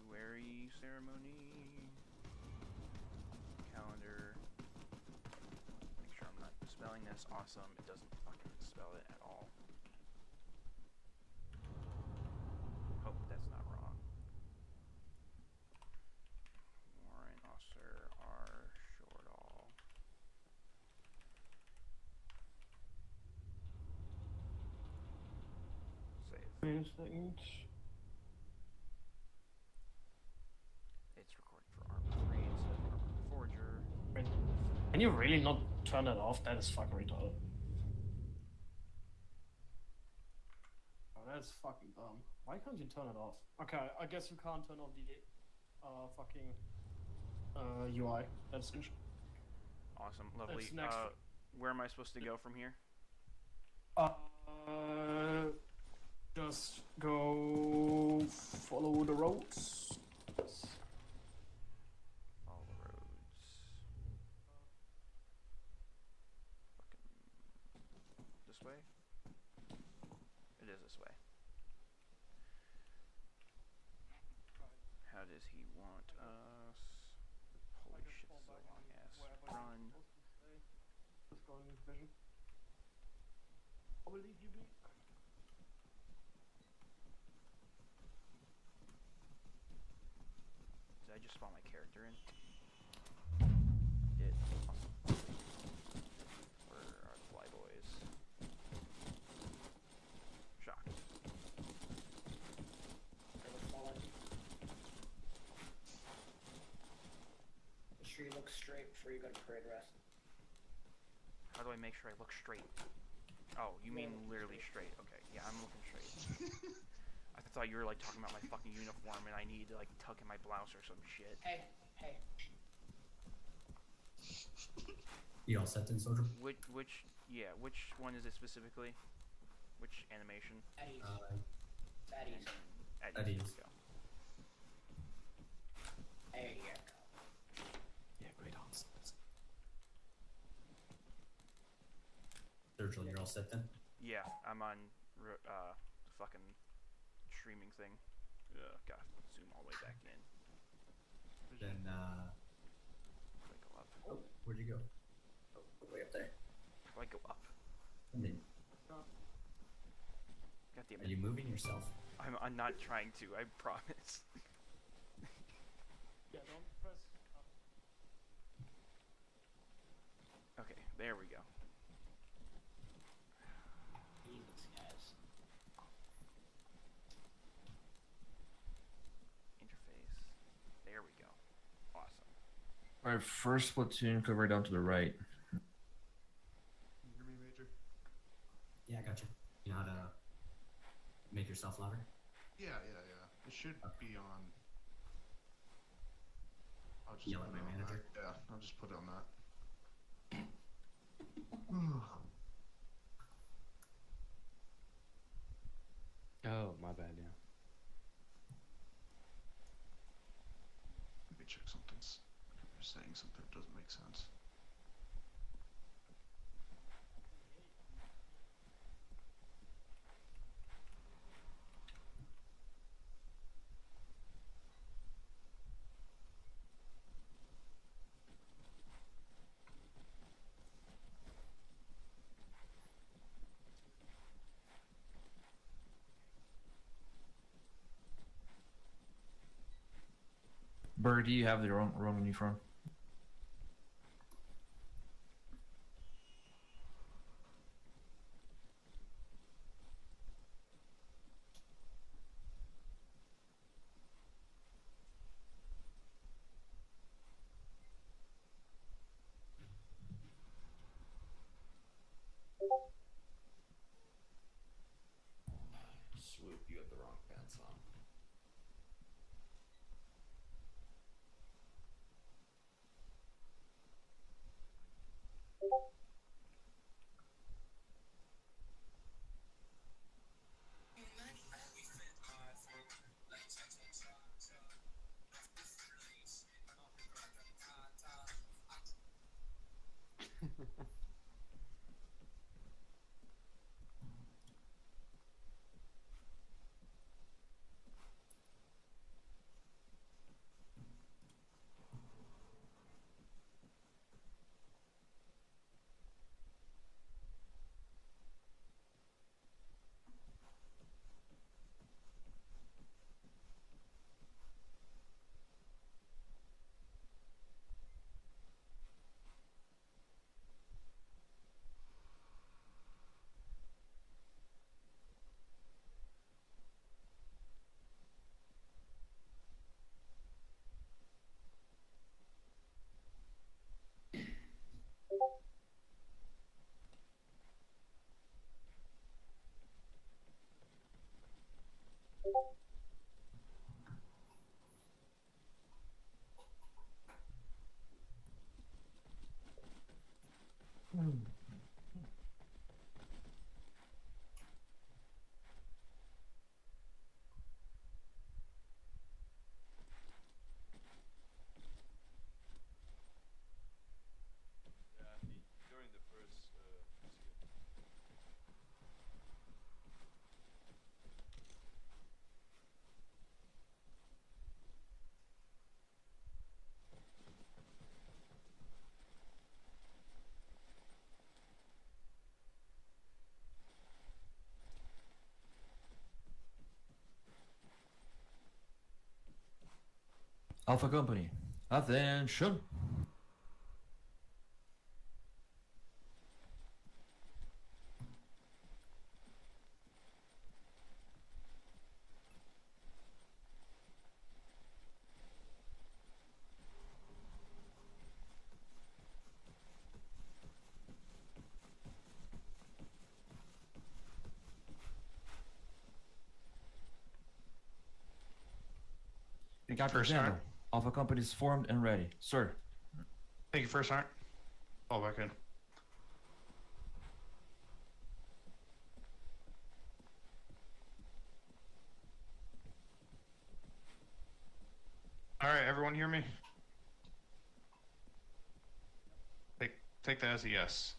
February ceremony. Calendar. Make sure I'm not spelling this. Awesome. It doesn't fucking spell it at all. Hope that's not wrong. Warrant Officer R.Sjordal. Save. Wait a second. It's recording for Armor 3 instead of Armor Forger. Wait, can you really not turn it off? That is fucking retarded. Oh, that's fucking dumb. Why can't you turn it off? Okay, I guess you can't turn off the fucking UI. That's Awesome, lovely. That's next. Where am I supposed to go from here? Just go follow the roads. Follow the roads. Fucking this way? It is this way. How does he want us? Holy shit, this is a long ass run. Just go in this vision. I believe you be. Did I just spawn my character in? I did. Awesome. Where are the flyboys? Shocked. Make sure you look straight before you go to parade rest. How do I make sure I look straight? Oh, you mean literally straight. Okay, yeah, I'm looking straight. I thought you were like talking about my fucking uniform and I need to like tuck in my blouse or some shit. Hey. You all set then, soldier? Which one is it specifically? Which animation? Eddie's. Eddie's. Eddie's. Go. There you go. Yeah, great answers. Sergio, you're all set then? Yeah, I'm on the fucking streaming thing. Gotta zoom all the way back in. Then, Like go up. oh, where'd you go? Oh, way up there. Do I go up? I mean, God damn are it. you moving yourself? I'm not trying to, I promise. Yeah, don't press. Okay, there we go. Jesus, guys. Interface. There we go. Awesome. Alright, first platoon, go right down to the right. Can you hear me, Major? Yeah, I got you. You know how to make yourself louder? Yeah. It should be on. I'll just Yell put at it my on manager. that. Yeah, I'll just put it on that. Oh, my bad, yeah. Let me check something. You're saying something that doesn't make sense. Bird, do you have the wrong uniform? Swoop, you have the wrong pants on. Alpha Company, attention! Captain First Zando, Sergeant. Alpha Company is formed and ready. Sir. Thank you, First Sergeant. Fall back in. All right, everyone hear me? Take that as a yes.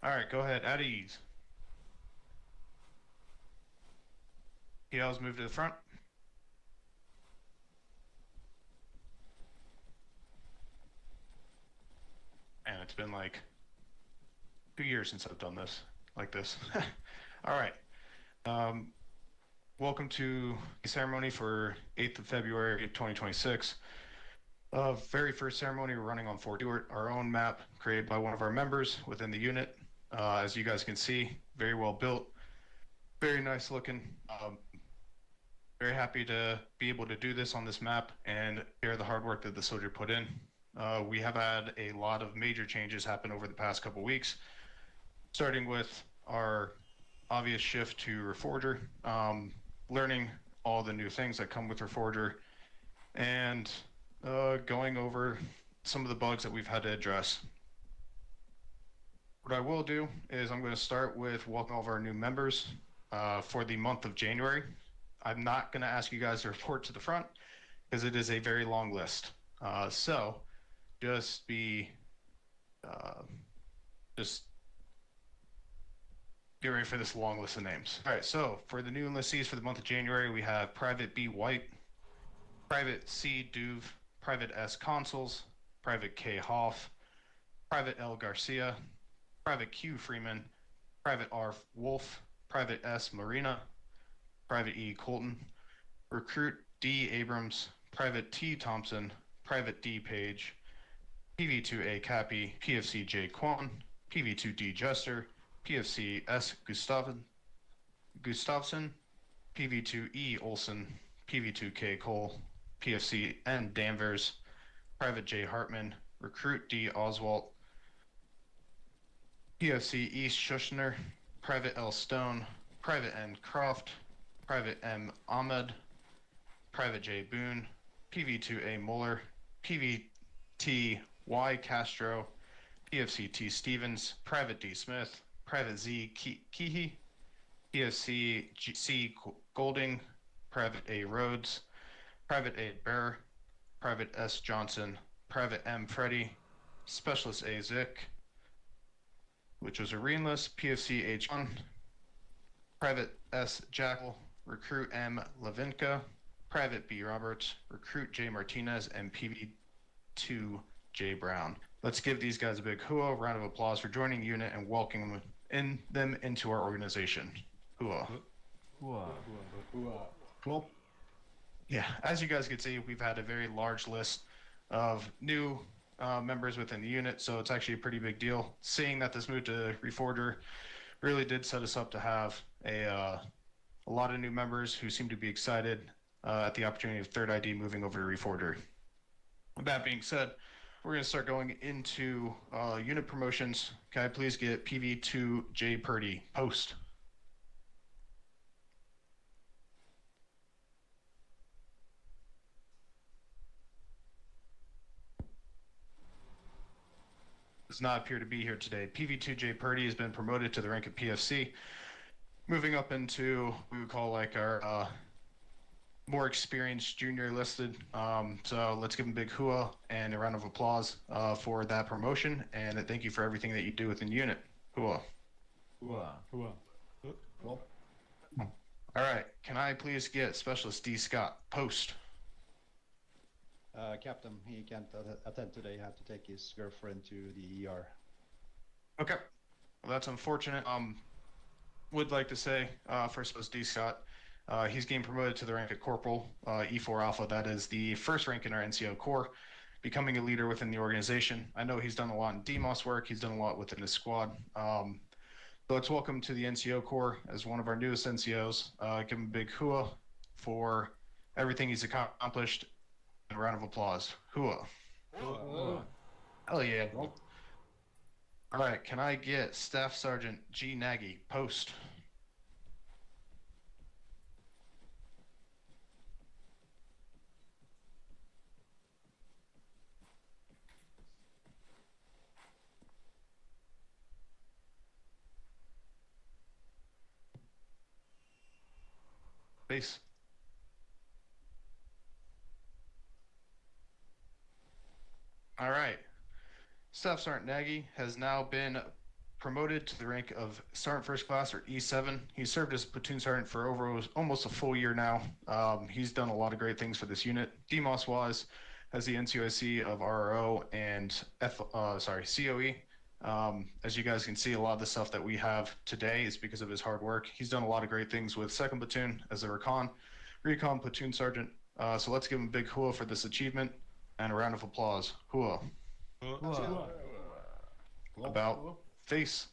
All right, go ahead. At ease. PLs move to the front. And it's been like 2 years since I've done this like this. All right. Welcome to the ceremony for 8th of February 2026. Very first ceremony we're running on Fort Stewart, our own map created by one of our members within the unit. As you guys can see, very well built, very nice looking. Very happy to be able to do this on this map and share the hard work that the soldier put in. We have had a lot of major changes happen over the past couple weeks, starting with our obvious shift to Reforger, learning all the new things that come with Reforger, and going over some of the bugs that we've had to address. What I will do is I'm going to start with welcoming all of our new members for the month of January. I'm not going to ask you guys to report to the front because it is a very long list. So just be, just get ready for this long list of names. All right, so for the new enlistees for the month of January, we have Private B. White, Private C. Duve, Private S. Consuls, Private K. Hoff, Private L. Garcia, Private Q. Freeman, Private R. Wolf, Private S. Marina, Private E. Colton, Recruit D. Abrams, Private T. Thompson, Private D. Page, PV2A Cappy, PFC J. Kwan, PV2D Jester, PFC S. Gustafson, PV2E Olson, PV2K Cole, PFC N. Danvers, Private J. Hartman, Recruit D. Oswalt, PFC East Schushner, Private L. Stone, Private N. Croft, Private M. Ahmed, Private J. Boone, PV2A Muller, PVT Y. Castro, PFC T. Stevens, Private D. Smith, Private Z. Keehee, PFC C. Golding, Private A. Rhodes, Private A. Bear, Private S. Johnson, Private M. Freddy, Specialist A. Zick, which was a reenlist, PFC H1, Private S. Jackal, Recruit M. Levinka, Private B. Roberts, Recruit J. Martinez, and PV2 J. Brown. Let's give these guys a big hooah, round of applause for joining the unit and welcoming them into our organization. Hooah. Cool. Yeah, as you guys can see, we've had a very large list of new members within the unit, so it's actually a pretty big deal. Seeing that this move to Reforger really did set us up to have a lot of new members who seem to be excited at the opportunity of Third ID moving over to Reforger. With that being said, we're going to start going into unit promotions. Can I please get PV2J Purdy post? Does not appear to be here today. PV2J Purdy has been promoted to the rank of PFC, moving up into what we would call like our more experienced junior listed. So let's give him a big hooah and a round of applause for that promotion, and thank you for everything that you do within the unit. Hooah. Cool. All right, can I please get Specialist D. Scott post? Captain, he can't attend today. He had to take his girlfriend to the ER. Okay, well that's unfortunate. Would like to say for Specialist D. Scott, He's getting promoted to the rank of Corporal, E4 Alpha. That is the first rank in our NCO Corps, becoming a leader within the organization. I know he's done a lot in DMOS work. He's done a lot within his squad. So let's welcome to the NCO Corps as one of our newest NCOs. Give him a big hua for everything he's accomplished. And a round of applause. Hua. Hell yeah. All right, can I get Staff Sergeant G. Nagy, post? Base. All right. Staff Sergeant Nagy has now been promoted to the rank of Sergeant First Class, or E7. He served as platoon sergeant for almost a full year now. He's done a lot of great things for this unit. DMOS-wise, has the NCOIC of RRO and COE. As you guys can see, a lot of the stuff that we have today is because of his hard work. He's done a lot of great things with 2nd Platoon as a recon platoon sergeant. So let's give him a big hua for this achievement and a round of applause. Hua. About face.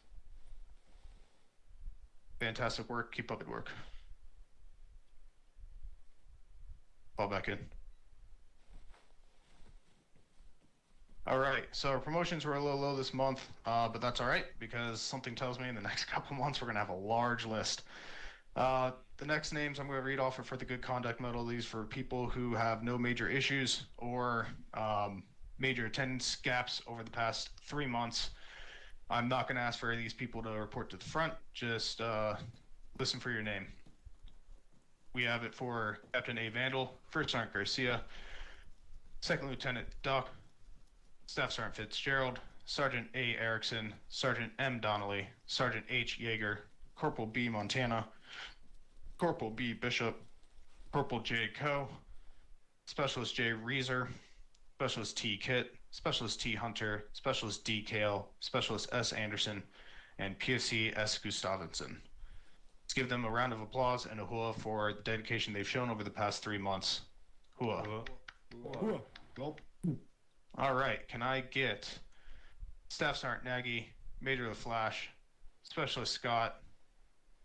Fantastic work. Keep up the work. Fall back in. All right, so our promotions were a little low this month, but that's all right because something tells me in the next couple months we're gonna have a large list. The next names I'm going to read off are for the good conduct medal. These for people who have no major issues or major attendance gaps over the past 3 months. I'm not going to ask for these people to report to the front. Just listen for your name. We have it for Captain A. Vandal, First Sergeant Garcia, Second Lieutenant Duck, Staff Sergeant Fitzgerald, Sergeant A. Erickson, Sergeant M. Donnelly, Sergeant H. Yeager, Corporal B. Montana, Corporal B. Bishop, Corporal J. Coe, Specialist J. Reeser, Specialist T. Kit, Specialist T. Hunter, Specialist D. Kale, Specialist S. Anderson, and PFC S. Gustavinson. Let's give them a round of applause and a hua for the dedication they've shown over the past 3 months. Hua. All right, can I get Staff Sergeant Nagy, Major LaFlash, Specialist Scott,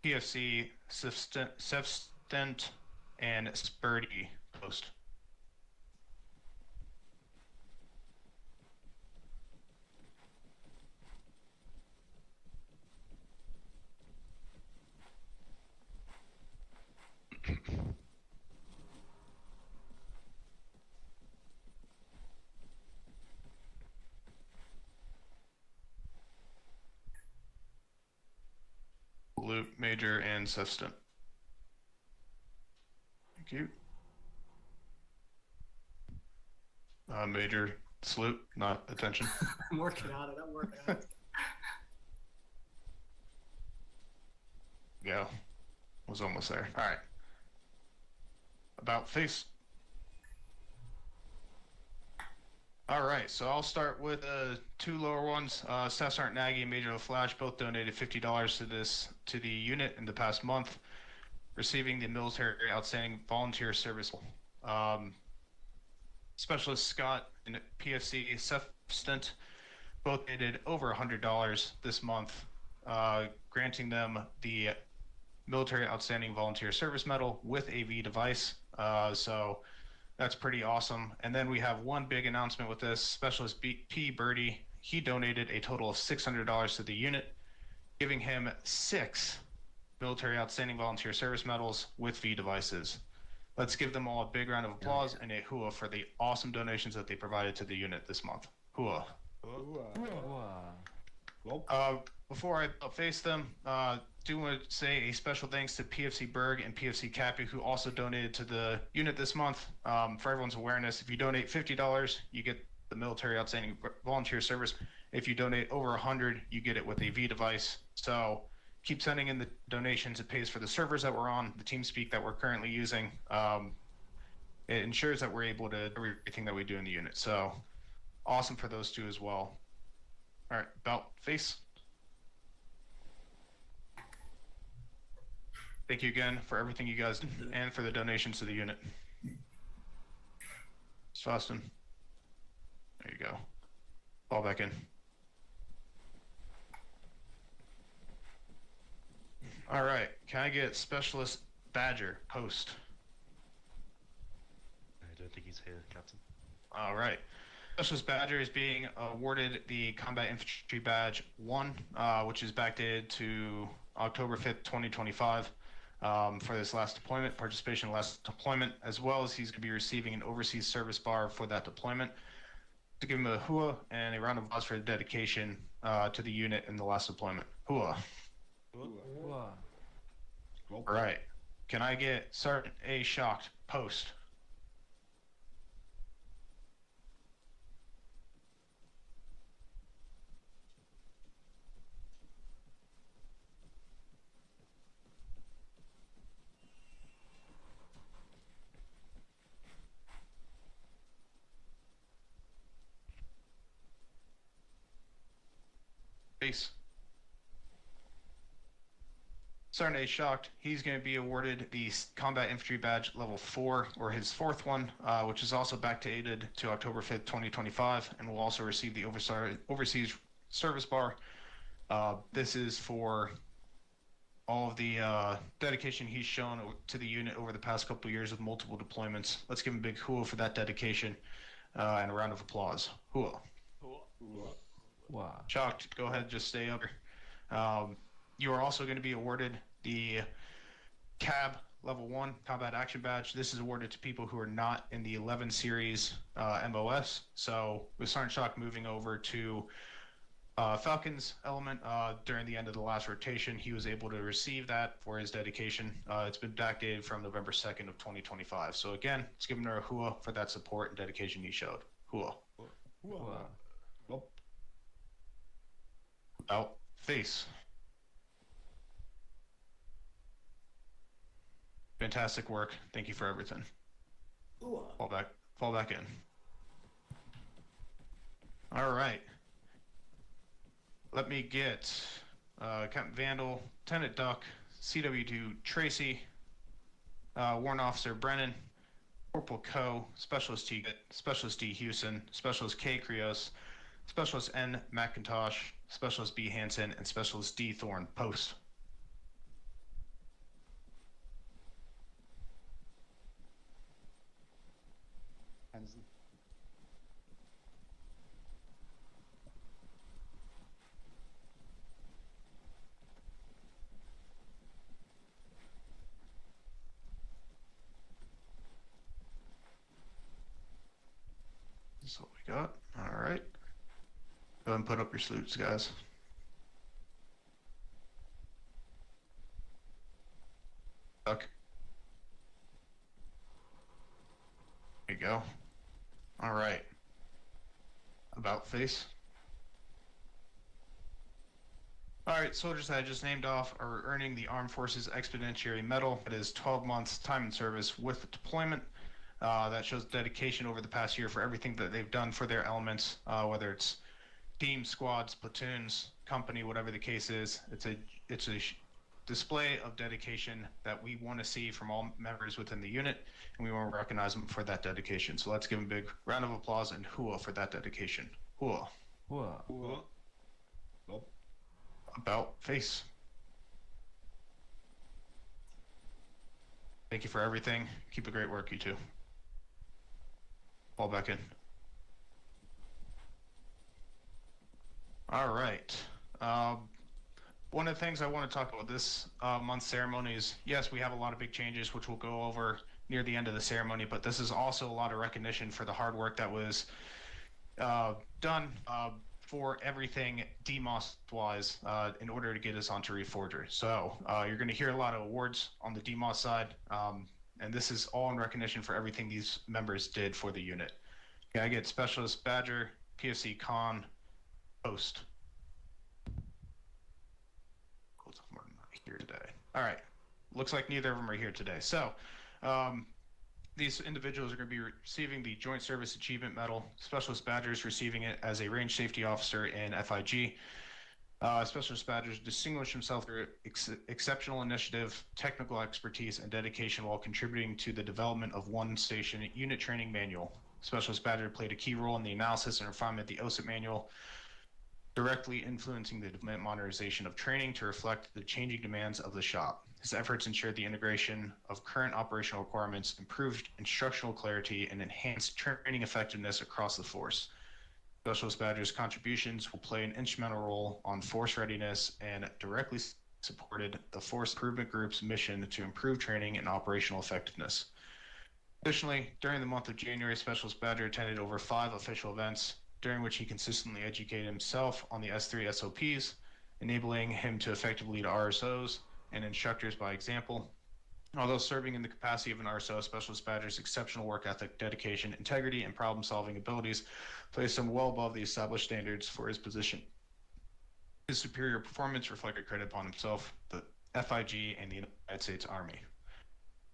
PFC Sefstent, and Spurdy post? Salute, Major, and Sefstent. Thank you. Major, salute, not attention. I'm working on it. I'm working on it. Go. Was almost there. All right. About face. All right, so I'll start with 2 lower ones. Staff Sergeant Nagy and Major LaFlash both donated $50 to the unit in the past month, receiving the Military Outstanding Volunteer Service. Specialist Scott and PFC Sefstent both donated over $100 this month, granting them the Military Outstanding Volunteer Service Medal with AV device. So that's pretty awesome. And then we have one big announcement with this. Specialist P. Birdie, he donated a total of $600 to the unit, giving him 6 Military Outstanding Volunteer Service Medals with V devices. Let's give them all a big round of applause and a hua for the awesome donations that they provided to the unit this month. Hua. Before I face them, do want to say a special thanks to PFC Berg and PFC Cappy, who also donated to the unit this month. For everyone's awareness, if you donate $50, you get the Military Outstanding Volunteer Service. If you donate over $100, you get it with a V device. So keep sending in the donations. It pays for the servers that we're on, the TeamSpeak that we're currently using. It ensures that we're able to do everything that we do in the unit. So awesome for those two as well. All right, belt face. Thank you again for everything you guys did and for the donations to the unit. Austin. There you go. Fall back in. All right. Can I get Specialist Badger post? I don't think he's here, Captain. All right. Specialist Badger is being awarded the Combat Infantry Badge 1, which is backdated to October 5th, 2025, for this last deployment, participation in last deployment, as well as he's going to be receiving an overseas service bar for that deployment. To give him a hua and a round of applause for the dedication to the unit in the last deployment. Hua. All right. Can I get Sergeant A. Shocked post? Face. Sergeant A. Shocked, he's going to be awarded the Combat Infantry Badge Level 4, or his fourth one, which is also backdated to October 5th, 2025, and will also receive the Overseas Service Bar. This is for all of the dedication he's shown to the unit over the past couple of years with multiple deployments. Let's give him a big hua for that dedication and a round of applause. Hua. Wow. Shocked, go ahead, just stay up. You are also going to be awarded the CAB Level 1 Combat Action Badge. This is awarded to people who are not in the 11 series MOS. So with Sergeant Shock moving over to Falcon's element during the end of the last rotation, he was able to receive that for his dedication. It's been backdated from November 2nd of 2025. So again, let's give him a hua for that support and dedication he showed. Hua. Wow. Out. Face. Fantastic work. Thank you for everything. Fall back in. All right. Let me get Captain Vandal, Lieutenant Duck, CW2 Tracy, Warrant Officer Brennan, Corporal Co, Specialist T, Specialist D Houston, Specialist K Krios, Specialist N McIntosh, Specialist B Hansen, and Specialist D Thorne post. Hansen. That's what we got. All right. Go ahead and put up your salutes, guys. Duck. There you go. All right. About face. All right, soldiers that I just named off are earning the Armed Forces Expeditionary Medal. It is 12 months time in service with deployment. That shows dedication over the past year for everything that they've done for their elements, whether it's teams, squads, platoons, company, whatever the case is. It's a display of dedication that we want to see from all members within the unit, and we want to recognize them for that dedication. So let's give them a big round of applause and hua for that dedication. Hua. Wow. About face. Thank you for everything. Keep the great work, you two. Fall back in. All right. One of the things I want to talk about this month's ceremony is, yes, we have a lot of big changes, which we'll go over near the end of the ceremony, but this is also a lot of recognition for the hard work that was done for everything DMOS-wise in order to get us onto Reforger. So you're going to hear a lot of awards on the DMOS side, and this is all in recognition for everything these members did for the unit. Okay, I get Specialist Badger, PFC Con, Post. Here today. All right. Looks like neither of them are here today. So these individuals are going to be receiving the Joint Service Achievement Medal. Specialist Badger is receiving it as a range safety officer in FIG. Specialist Badgers distinguished himself through exceptional initiative, technical expertise, and dedication while contributing to the development of One Station Unit Training Manual. Specialist Badger played a key role in the analysis and refinement of the OSIP manual, directly influencing the modernization of training to reflect the changing demands of the shop. His efforts ensured the integration of current operational requirements, improved instructional clarity, and enhanced training effectiveness across the force. Specialist Badger's contributions will play an instrumental role on force readiness and directly supported the Force Improvement Group's mission to improve training and operational effectiveness. Additionally, during the month of January, Specialist Badger attended over 5 official events, during which he consistently educated himself on the S3 SOPs, enabling him to effectively lead RSOs and instructors by example. Although serving in the capacity of an RSO, Specialist Badger's exceptional work ethic, dedication, integrity, and problem-solving abilities placed him well above the established standards for his position. His superior performance reflected credit upon himself, the FIG, and the United States Army.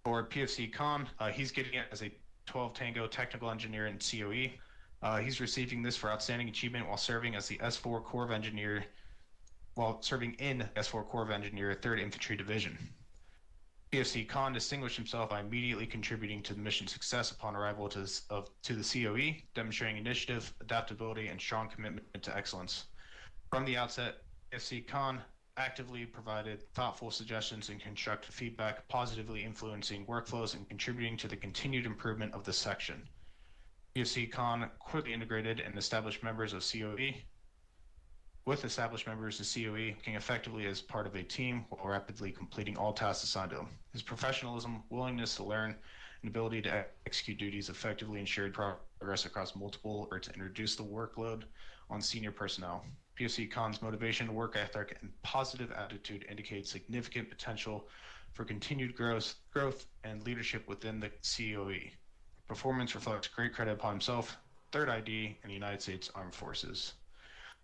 For PFC Con, he's getting it as a 12 Tango technical engineer in COE. He's receiving this for outstanding achievement while serving as the S4 Corps of Engineer, S4 Corps of Engineer, 3rd Infantry Division. PFC Khan distinguished himself by immediately contributing to the mission success upon arrival to the COE, demonstrating initiative, adaptability, and strong commitment to excellence. From the outset, PFC Khan actively provided thoughtful suggestions and constructive feedback, positively influencing workflows and contributing to the continued improvement of the section. PFC Khan quickly integrated and established members of COE, with established members of COE working effectively as part of a team while rapidly completing all tasks assigned to him. His professionalism, willingness to learn, and ability to execute duties effectively ensured progress across multiple efforts and reduced the workload on senior personnel. PFC Khan's motivation, work ethic, and positive attitude indicate significant potential for continued growth and leadership within the COE. Performance reflects great credit upon himself, 3rd ID, and the United States Armed Forces.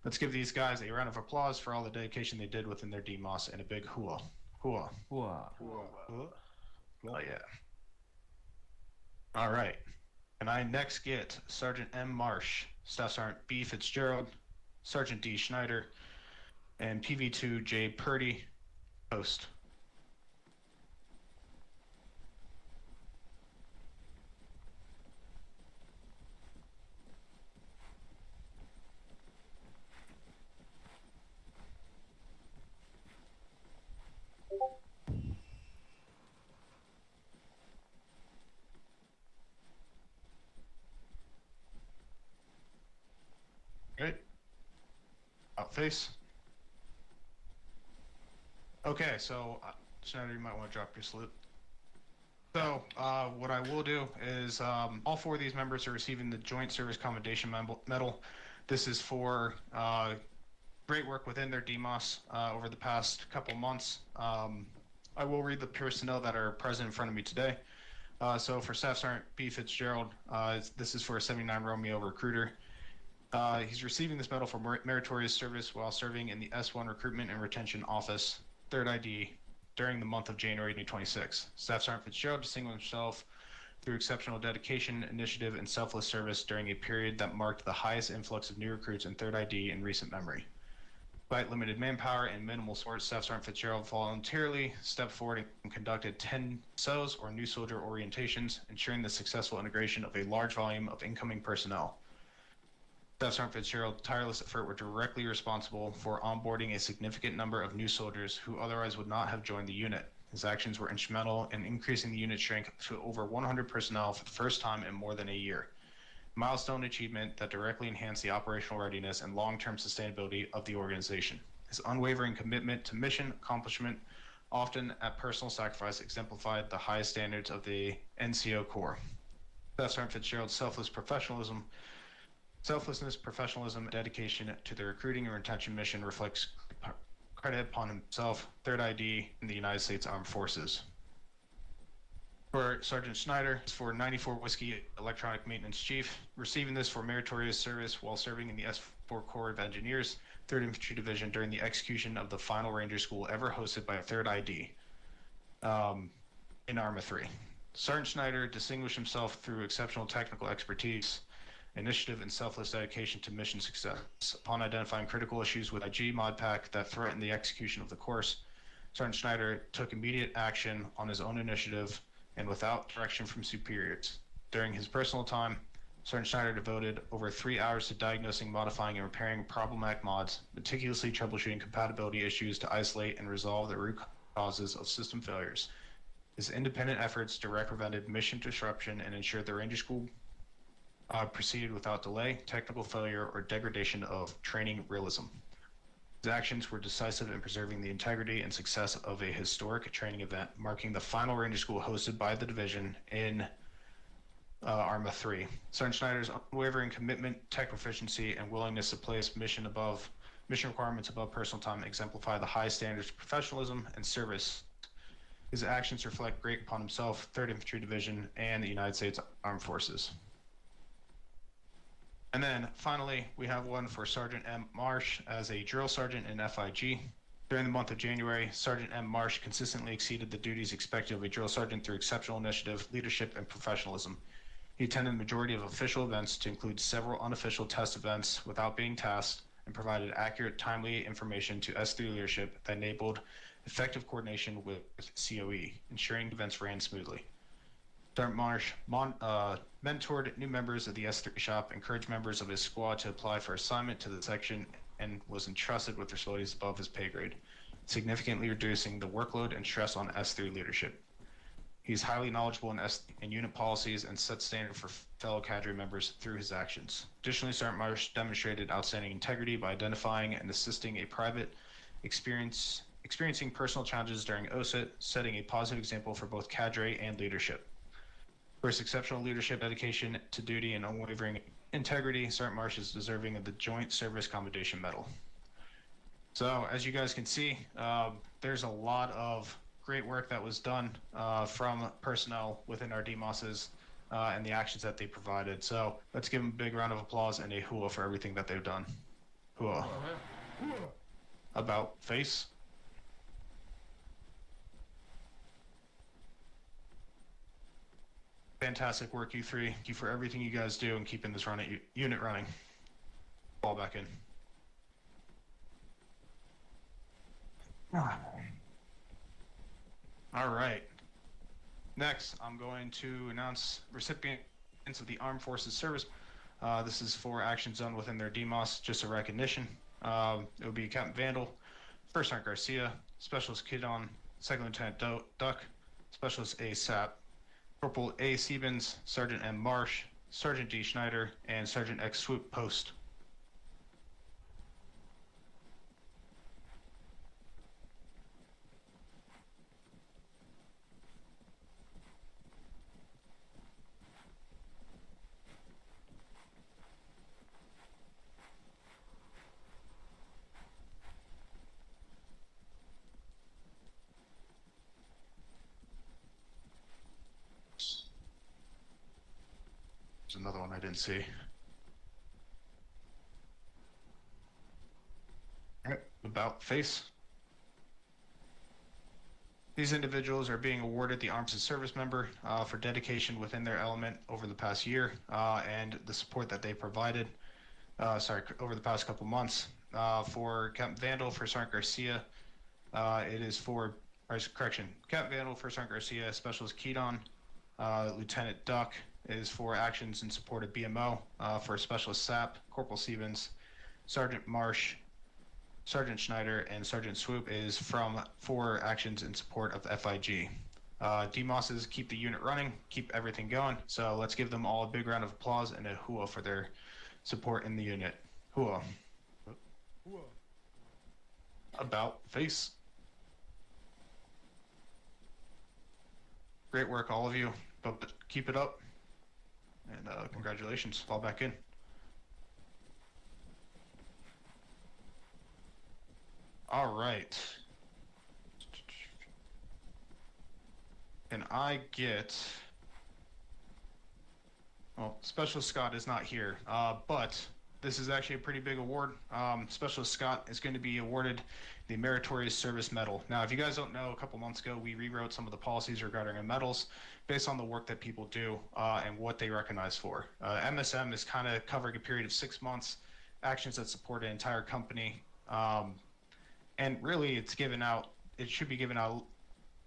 Let's give these guys a round of applause for all the dedication they did within their DMOS and a big hooah. Hooah. Wow. Oh, yeah. All right. And I next get Sergeant M. Marsh, Staff Sergeant B. Fitzgerald, Sergeant D. Schneider, and PV2 J. Purdy, Post. Great. Out face. Okay, so Schneider, you might want to drop your salute. So, what I will do is all 4 of these members are receiving the Joint Service Commendation Medal. This is for great work within their DMOS over the past couple months. I will read the personnel that are present in front of me today. So for Staff Sergeant B. Fitzgerald, this is for a 79 Romeo recruiter. He's receiving this medal for meritorious service while serving in the S1 Recruitment and Retention Office, 3rd ID, during the month of January 2026. Staff Sergeant Fitzgerald distinguished himself through exceptional dedication, initiative, and selfless service during a period that marked the highest influx of new recruits in 3rd ID in recent memory. Despite limited manpower and minimal support, Staff Sergeant Fitzgerald voluntarily stepped forward and conducted 10 SOs, or new soldier orientations, ensuring the successful integration of a large volume of incoming personnel. Staff Sergeant Fitzgerald's tireless effort were directly responsible for onboarding a significant number of new soldiers who otherwise would not have joined the unit. His actions were instrumental in increasing the unit strength to over 100 personnel for the first time in more than a year. Milestone achievement that directly enhanced the operational readiness and long-term sustainability of the organization. His unwavering commitment to mission accomplishment, often at personal sacrifice, exemplified the highest standards of the NCO Corps. Staff Sergeant Fitzgerald's selflessness, professionalism, and dedication to the recruiting and retention mission reflects credit upon himself, 3rd ID, in the United States Armed Forces. For Sergeant Schneider, it's for 94 Whiskey Electronic Maintenance Chief, receiving this for meritorious service while serving in the S4 Corps of Engineers, 3rd Infantry Division during the execution of the final Ranger School ever hosted by 3rd ID in ARMA 3. Sergeant Schneider distinguished himself through exceptional technical expertise, initiative, and selfless dedication to mission success. Upon identifying critical issues with IG mod pack that threatened the execution of the course, Sergeant Schneider took immediate action on his own initiative and without direction from superiors. During his personal time, Sergeant Schneider devoted over 3 hours to diagnosing, modifying, and repairing problematic mods, meticulously troubleshooting compatibility issues to isolate and resolve the root causes of system failures. His independent efforts directly prevented mission disruption and ensured the Ranger School proceeded without delay, technical failure, or degradation of training realism. His actions were decisive in preserving the integrity and success of a historic training event, marking the final Ranger School hosted by the division in ARMA 3. Sergeant Schneider's unwavering commitment, tech proficiency, and willingness to place mission requirements above personal time exemplify the high standards of professionalism and service. His actions reflect great upon himself, 3rd Infantry Division, and the United States Armed Forces. And then finally, we have one for Sergeant M. Marsh as a drill sergeant in FIG. During the month of January, Sergeant M. Marsh consistently exceeded the duties expected of a drill sergeant through exceptional initiative, leadership, and professionalism. He attended the majority of official events to include several unofficial test events without being tasked and provided accurate, timely information to S3 leadership that enabled effective coordination with COE, ensuring events ran smoothly. Sergeant Marsh mentored new members of the S3 shop, encouraged members of his squad to apply for assignment to the section, and was entrusted with responsibilities above his pay grade, significantly reducing the workload and stress on S3 leadership. He's highly knowledgeable in unit policies and sets standard for fellow cadre members through his actions. Additionally, Sergeant Marsh demonstrated outstanding integrity by identifying and assisting a private experiencing personal challenges during OSIT, setting a positive example for both cadre and leadership. For his exceptional leadership, dedication to duty, and unwavering integrity, Sergeant Marsh is deserving of the Joint Service Commendation Medal. So, as you guys can see, there's a lot of great work that was done from personnel within our DMOSs and the actions that they provided. So, let's give them a big round of applause and a hooah for everything that they've done. Hooah. About face. Fantastic work, you three. Thank you for everything you guys do and keeping this unit running. Fall back in. All right. Next, I'm going to announce recipients of the Armed Forces Service. This is for actions done within their DMOS, just a recognition. It would be Captain Vandal, First Sergeant Garcia, Specialist Kidon, Second Lieutenant Duck, Specialist A. Sapp, Corporal A. Siebens, Sergeant M. Marsh, Sergeant D. Schneider, and Sergeant X. Swoop Post. There's another one I didn't see. Alright, about face. These individuals are being awarded the Armed Service Member for dedication within their element over the past year and the support that they provided, over the past couple months. For Captain Vandal, for Sergeant Garcia, it is for, Captain Vandal, for Sergeant Garcia, Specialist Kedon, Lieutenant Duck is for actions in support of BMO, for Specialist Sapp, Corporal Siebens, Sergeant Marsh, Sergeant Schneider, and Sergeant Swoop is for actions in support of FIG. DMOSs keep the unit running, keep everything going, so let's give them all a big round of applause and a hooah for their support in the unit. Hooah. Hooah. About face. Great work, all of you, but keep it up. And congratulations, fall back in. All right. Can I get... Well, Specialist Scott is not here, but this is actually a pretty big award. Specialist Scott is going to be awarded the Meritorious Service Medal. Now, if you guys don't know, a couple months ago, we rewrote some of the policies regarding our medals based on the work that people do and what they recognize for. MSM is kind of covering a period of 6 months, actions that support an entire company. And really, it should be given out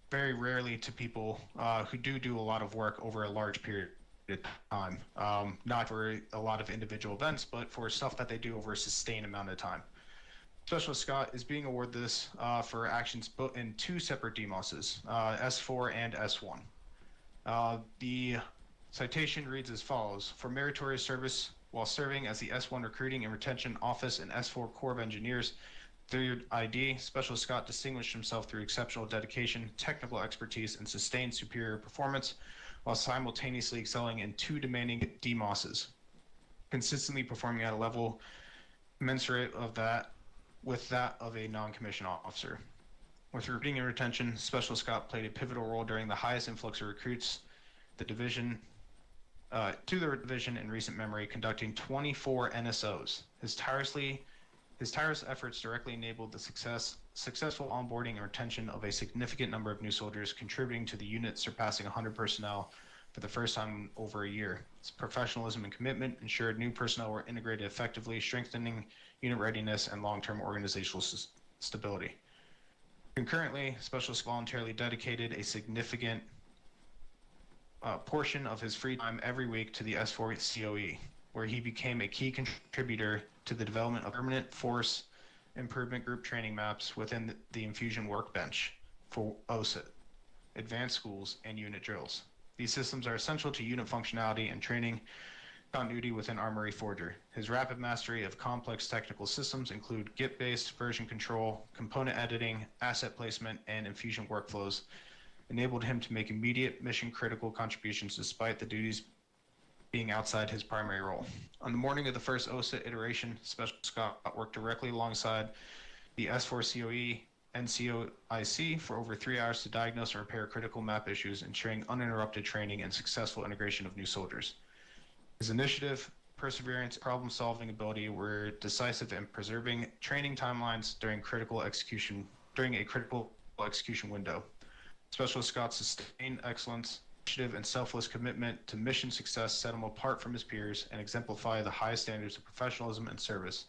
very rarely to people who do a lot of work over a large period of time. Not for a lot of individual events, but for stuff that they do over a sustained amount of time. Specialist Scott is being awarded this for actions in 2 separate DMOSs, S4 and S1. The citation reads as follows: for meritorious service while serving as the S1 Recruiting and Retention Office and S4 Corps of Engineers, 3rd ID, Specialist Scott distinguished himself through exceptional dedication, technical expertise, and sustained superior performance, while simultaneously excelling in 2 demanding DMOSs, consistently performing at a level commensurate with that of a non-commissioned officer. With recruiting and retention, Specialist Scott played a pivotal role during the highest influx of recruits to the division in recent memory, conducting 24 NSOs. His tireless efforts directly enabled the successful onboarding and retention of a significant number of new soldiers, contributing to the unit surpassing 100 personnel for the first time in over a year. His professionalism and commitment ensured new personnel were integrated effectively, strengthening unit readiness and long-term organizational stability. Concurrently, Specialist voluntarily dedicated a significant portion of his free time every week to the S4 COE, where he became a key contributor to the development of permanent force improvement group training maps within the Infusion Workbench for OSIT, advanced schools, and unit drills. These systems are essential to unit functionality and training continuity within Armory Forger. His rapid mastery of complex technical systems include Git-based version control, component editing, asset placement, and Infusion workflows, enabled him to make immediate mission-critical contributions despite the duties being outside his primary role. On the morning of the first OSIT iteration, Specialist Scott worked directly alongside the S4 COE and COIC for over 3 hours to diagnose and repair critical map issues, ensuring uninterrupted training and successful integration of new soldiers. His initiative, perseverance, problem-solving ability were decisive in preserving training timelines during a critical execution window. Specialist Scott's sustained excellence, initiative, and selfless commitment to mission success set him apart from his peers and exemplify the highest standards of professionalism and service.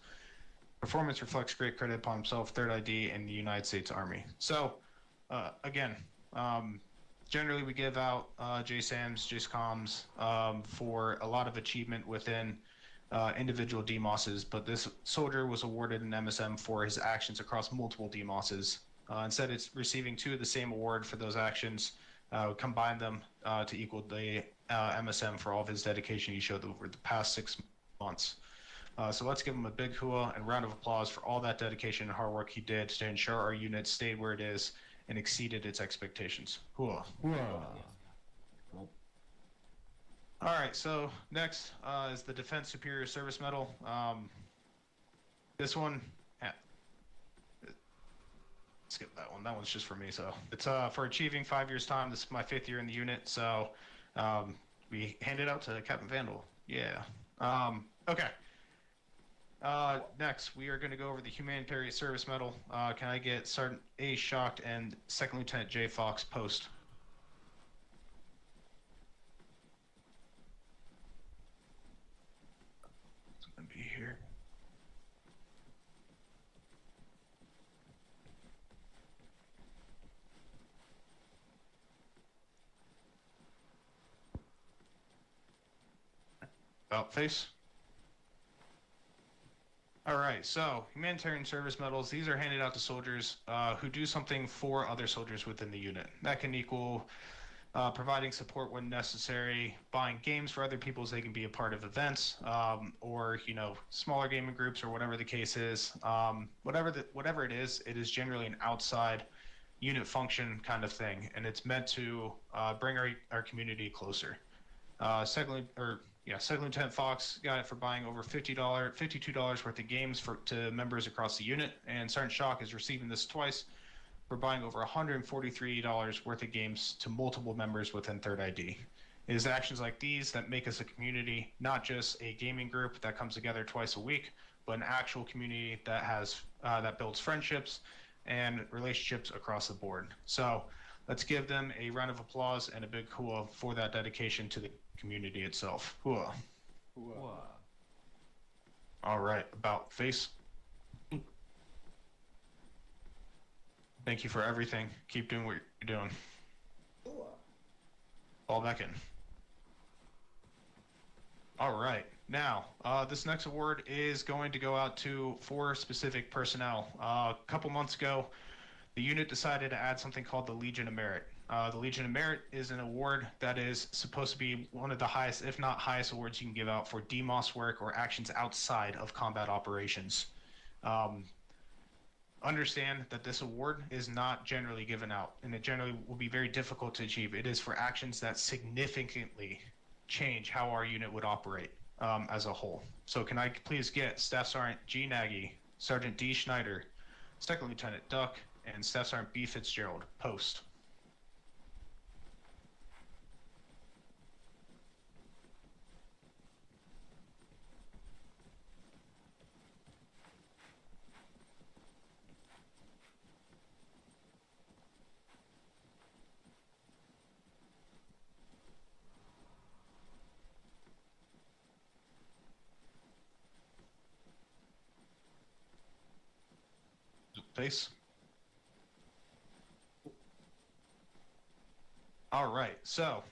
Performance reflects great credit upon himself, 3rd ID, and the United States Army. So, generally we give out JSAMs, JSCOMs for a lot of achievement within individual DMOSs, but this soldier was awarded an MSM for his actions across multiple DMOSs. Instead, it's receiving 2 of the same award for those actions, combine them to equal the MSM for all of his dedication he showed over the past 6 months. So let's give him a big hooah and round of applause for all that dedication and hard work he did to ensure our unit stayed where it is and exceeded its expectations. Hooah. Well, All right, so next is the Defense Superior Service Medal. This one, skip that one. That one's just for me. So it's for achieving 5 years' time. This is my 5th year in the unit, so we hand it out to Captain Vandal. Yeah. Okay. Next, we are going to go over the Humanitarian Service Medal. Can I get Sergeant A. Schacht and Second Lieutenant J. Fox post? It's going to be here. About face. All right, so humanitarian service medals, these are handed out to soldiers who do something for other soldiers within the unit. That can equal providing support when necessary, buying games for other people so they can be a part of events, or, you know, smaller gaming groups or whatever the case is. Whatever it is generally an outside unit function kind of thing, and it's meant to bring our community closer. Second Lieutenant Fox got it for buying over $52 worth of games to members across the unit, and Sergeant Schacht is receiving this twice for buying over $143 worth of games to multiple members within 3rd ID. It is actions like these that make us a community, not just a gaming group that comes together twice a week, but an actual community that has that builds friendships and relationships across the board. So let's give them a round of applause and a big hua for that dedication to the community itself. Hua. All right, about face. Thank you for everything. Keep doing what you're doing. Fall back in. All right. Now, this next award is going to go out to 4 specific personnel. A couple months ago, the unit decided to add something called the Legion of Merit. The Legion of Merit is an award that is supposed to be one of the highest, if not highest, awards you can give out for DMOS work or actions outside of combat operations. Understand that this award is not generally given out, and it generally will be very difficult to achieve. It is for actions that significantly change how our unit would operate as a whole. So can I please get Staff Sergeant G. Nagy, Sergeant D. Schneider, Second Lieutenant Duck, and Staff Sergeant B. Fitzgerald, post. Face. All right, so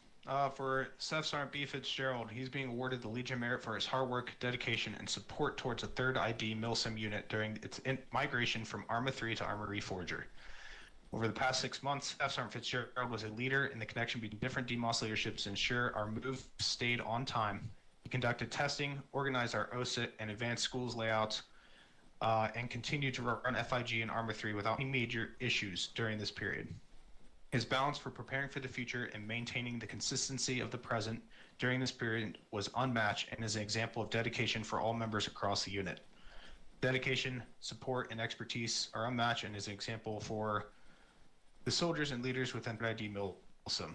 for Staff Sergeant B. Fitzgerald, he's being awarded the Legion of Merit for his hard work, dedication, and support towards a 3rd ID MilSim unit during its migration from Arma 3 to Arma Reforger. Over the past 6 months, Staff Sergeant Fitzgerald was a leader in the connection between different DMOS leaderships to ensure our move stayed on time. He conducted testing, organized our OSIT and advanced schools layouts, and continued to run FIG and Arma 3 without any major issues during this period. His balance for preparing for the future and maintaining the consistency of the present during this period was unmatched and is an example of dedication for all members across the unit. Dedication, support, and expertise are unmatched and is an example for the soldiers and leaders within ID MilSim.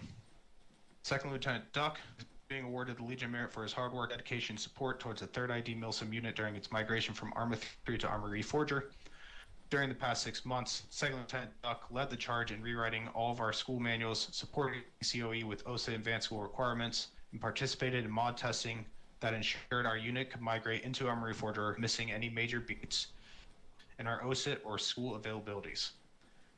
Second Lieutenant Duck being awarded the Legion of Merit for his hard work, dedication, and support towards the 3rd ID MilSim unit during its migration from Arma 3 to Arma Reforger. During the past 6 months, Second Lieutenant Duck led the charge in rewriting all of our school manuals, supporting COE with OSA advanced school requirements, and participated in mod testing that ensured our unit could migrate into Arma Reforger, missing any major beats in our OSIT or school availabilities.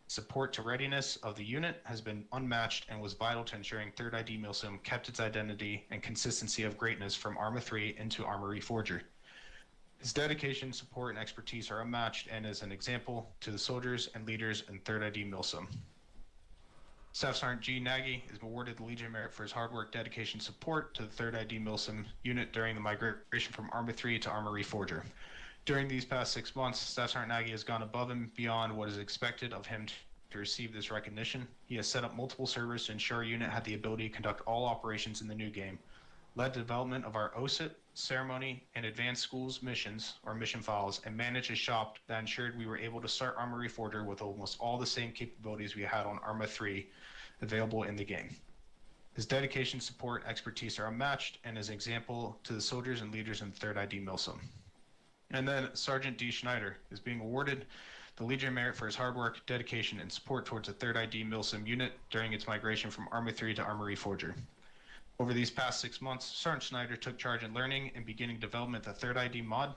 Support to readiness of the unit has been unmatched and was vital to ensuring 3rd ID MilSim kept its identity and consistency of greatness from Arma 3 into Arma Reforger. His dedication, support, and expertise are unmatched and is an example to the soldiers and leaders in 3rd ID MilSim. Staff Sergeant G. Nagy is awarded the Legion of Merit for his hard work, dedication, support to the 3rd ID MilSim unit during the migration from Arma 3 to Arma Reforger. During these past 6 months, Staff Sergeant Nagy has gone above and beyond what is expected of him to receive this recognition. He has set up multiple servers to ensure our unit had the ability to conduct all operations in the new game, led the development of our OSIT, ceremony, and advanced schools missions, or mission files, and managed a shop that ensured we were able to start Arma Reforger with almost all the same capabilities we had on Arma 3 available in the game. His dedication, support, and expertise are unmatched and is an example to the soldiers and leaders in 3rd ID MilSim. And then Sergeant D. Schneider is being awarded the Legion of Merit for his hard work, dedication, and support towards the 3rd ID MilSim unit during its migration from Arma 3 to Arma Reforger. Over these past 6 months, Sergeant Schneider took charge in learning and beginning development of the 3rd ID mod,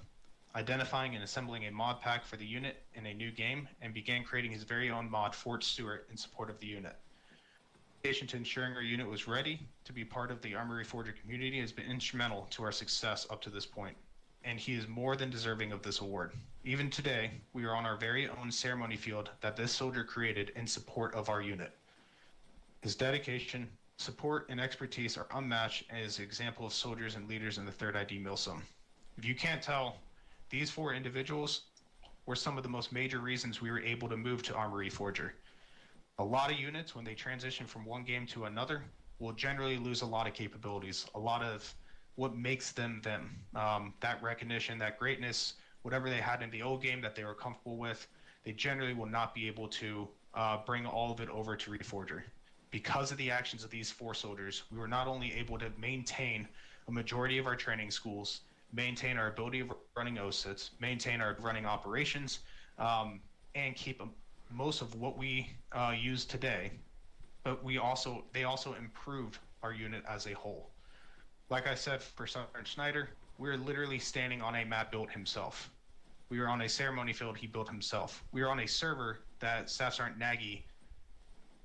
identifying and assembling a mod pack for the unit in a new game, and began creating his very own mod, Fort Stewart, in support of the unit. Dedication to ensuring our unit was ready to be part of the Arma Reforger community has been instrumental to our success up to this point, and he is more than deserving of this award. Even today, we are on our very own ceremony field that this soldier created in support of our unit. His dedication, support, and expertise are unmatched and is an example of soldiers and leaders in the 3rd ID MilSim. If you can't tell, these 4 individuals were some of the most major reasons we were able to move to Arma Reforger. A lot of units, when they transition from one game to another, will generally lose a lot of capabilities, a lot of what makes them them. That recognition, that greatness, whatever they had in the old game that they were comfortable with, they generally will not be able to bring all of it over to Reforger. because of the actions of these 4 soldiers, we were not only able to maintain a majority of our training schools, maintain our ability of running OSITs, maintain our running operations, and keep most of what we use today, but they also improved our unit as a whole. Like I said, for Sergeant Schneider, we're literally standing on a map built himself. We were on a ceremony field he built himself. We were on a server that Staff Sergeant Nagy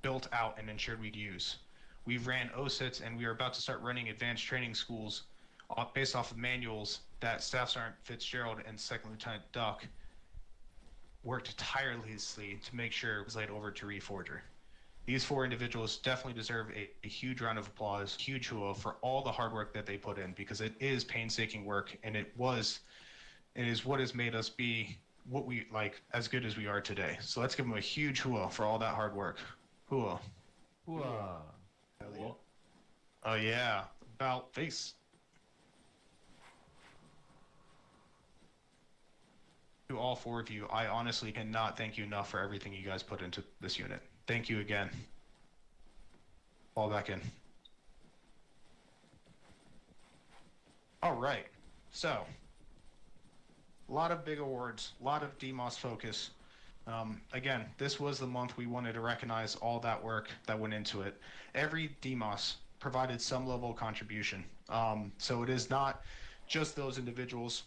built out and ensured we'd use. We ran OSITs, and we are about to start running advanced training schools based off of manuals that Staff Sergeant Fitzgerald and Second Lieutenant Duck worked tirelessly to make sure it was laid over to Reforger. These 4 individuals definitely deserve a huge round of applause, huge hua for all the hard work that they put in, because it is painstaking work, and it is what has made us be what we like, as good as we are today. So let's give them a huge hua for all that hard work. Hua. Hoo-ah. Hell yeah. Oh yeah, about face. To all 4 of you, I honestly cannot thank you enough for everything you guys put into this unit. Thank you again. Fall back in. All right, so a lot of big awards, a lot of DMOS focus. Again, this was the month we wanted to recognize all that work that went into it. Every DMOS provided some level of contribution. So it is not just those individuals.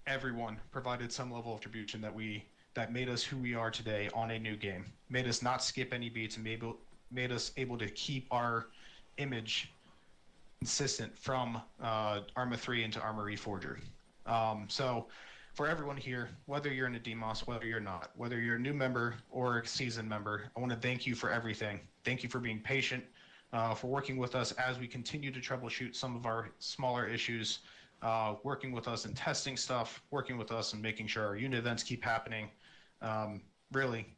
Everyone provided some level of contribution that made us who we are today on a new game. Made us not skip any beats, and made us able to keep our image consistent from Arma 3 into Arma Reforger. So for everyone here, whether you're in a DMOS, whether you're not, whether you're a new member or a seasoned member, I want to thank you for everything. Thank you for being patient, for working with us as we continue to troubleshoot some of our smaller issues, working with us in testing stuff, working with us and making sure our unit events keep happening. Really,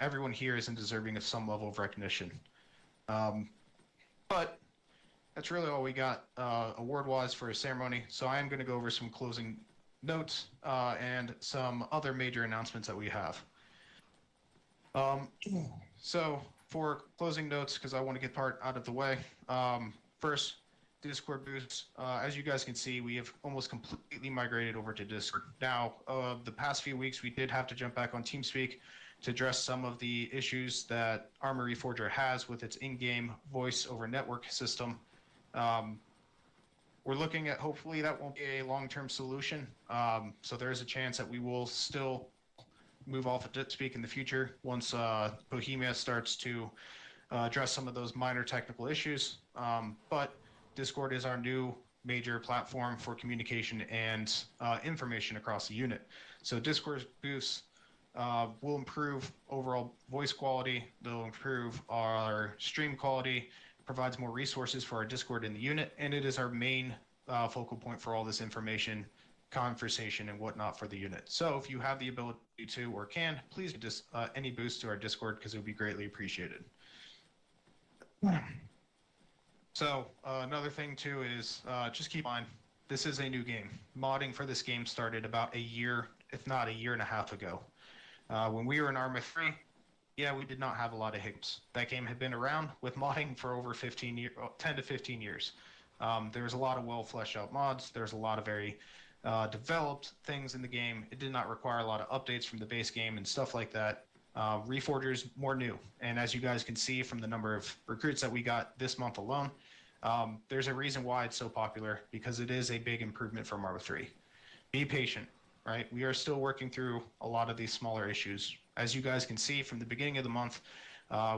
everyone here isn't deserving of some level of recognition. But that's really all we got award-wise for a ceremony. So I am going to go over some closing notes and some other major announcements that we have. So for closing notes, because I want to get part out of the way, first, Discord boosts. As you guys can see, we have almost completely migrated over to Discord. Now, the past few weeks, we did have to jump back on TeamSpeak to address some of the issues that Arma Reforger has with its in-game voice over network system. We're looking at, hopefully that won't be a long-term solution. So there's a chance that we will still move off of DeepSpeak in the future once Bohemia starts to address some of those minor technical issues. But Discord is our new major platform for communication and information across the unit. So Discord boosts will improve overall voice quality. They'll improve our stream quality, provides more resources for our Discord in the unit, and it is our main focal point for all this information, conversation, and whatnot for the unit. So if you have the ability to or can, please just any boost to our Discord, because it would be greatly appreciated. So another thing too is just keep in mind, this is a new game. Modding for this game started about a year, if not a year and a half ago. When we were in Arma 3, yeah, we did not have a lot of hiccups. That game had been around with modding for over 10 to 15 years. There was a lot of well fleshed out mods. There's a lot of very developed things in the game. It did not require a lot of updates from the base game and stuff like that. Reforger's more new. And as you guys can see from the number of recruits that we got this month alone, there's a reason why it's so popular, because it is a big improvement from Arma 3. Be patient, right? We are still working through a lot of these smaller issues. As you guys can see from the beginning of the month,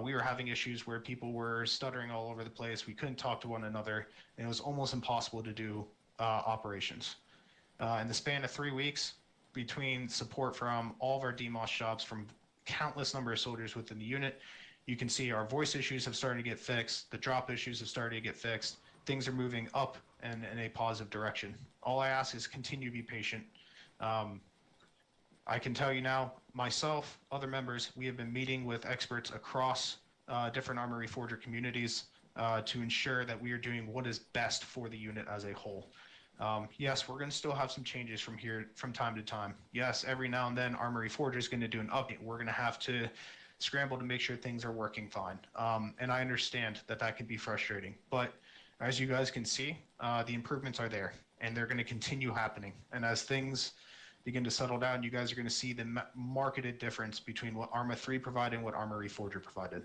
we were having issues where people were stuttering all over the place. We couldn't talk to one another, and it was almost impossible to do operations. In the span of 3 weeks, between support from all of our DMOS shops, from countless number of soldiers within the unit, you can see our voice issues have started to get fixed. The drop issues have started to get fixed. Things are moving up and in a positive direction. All I ask is continue to be patient. I can tell you now, myself, other members, we have been meeting with experts across different Arma Reforger communities to ensure that we are doing what is best for the unit as a whole. Yes, we're going to still have some changes from time to time. Yes, every now and then Arma Reforger is going to do an update. We're going to have to scramble to make sure things are working fine. And I understand that that can be frustrating, but as you guys can see, the improvements are there, and they're going to continue happening. And as things begin to settle down, you guys are going to see the marketed difference between what Arma 3 provided and what Arma Reforger provided.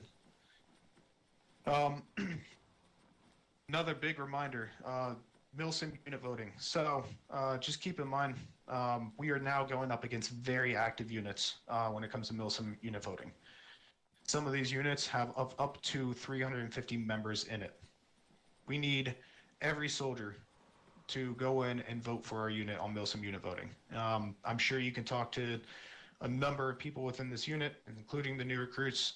Another big reminder, MilSim unit voting. So just keep in mind, we are now going up against very active units when it comes to MilSim unit voting. Some of these units have up to 350 members in it. We need every soldier to go in and vote for our unit on MilSim unit voting. I'm sure you can talk to a number of people within this unit, including the new recruits,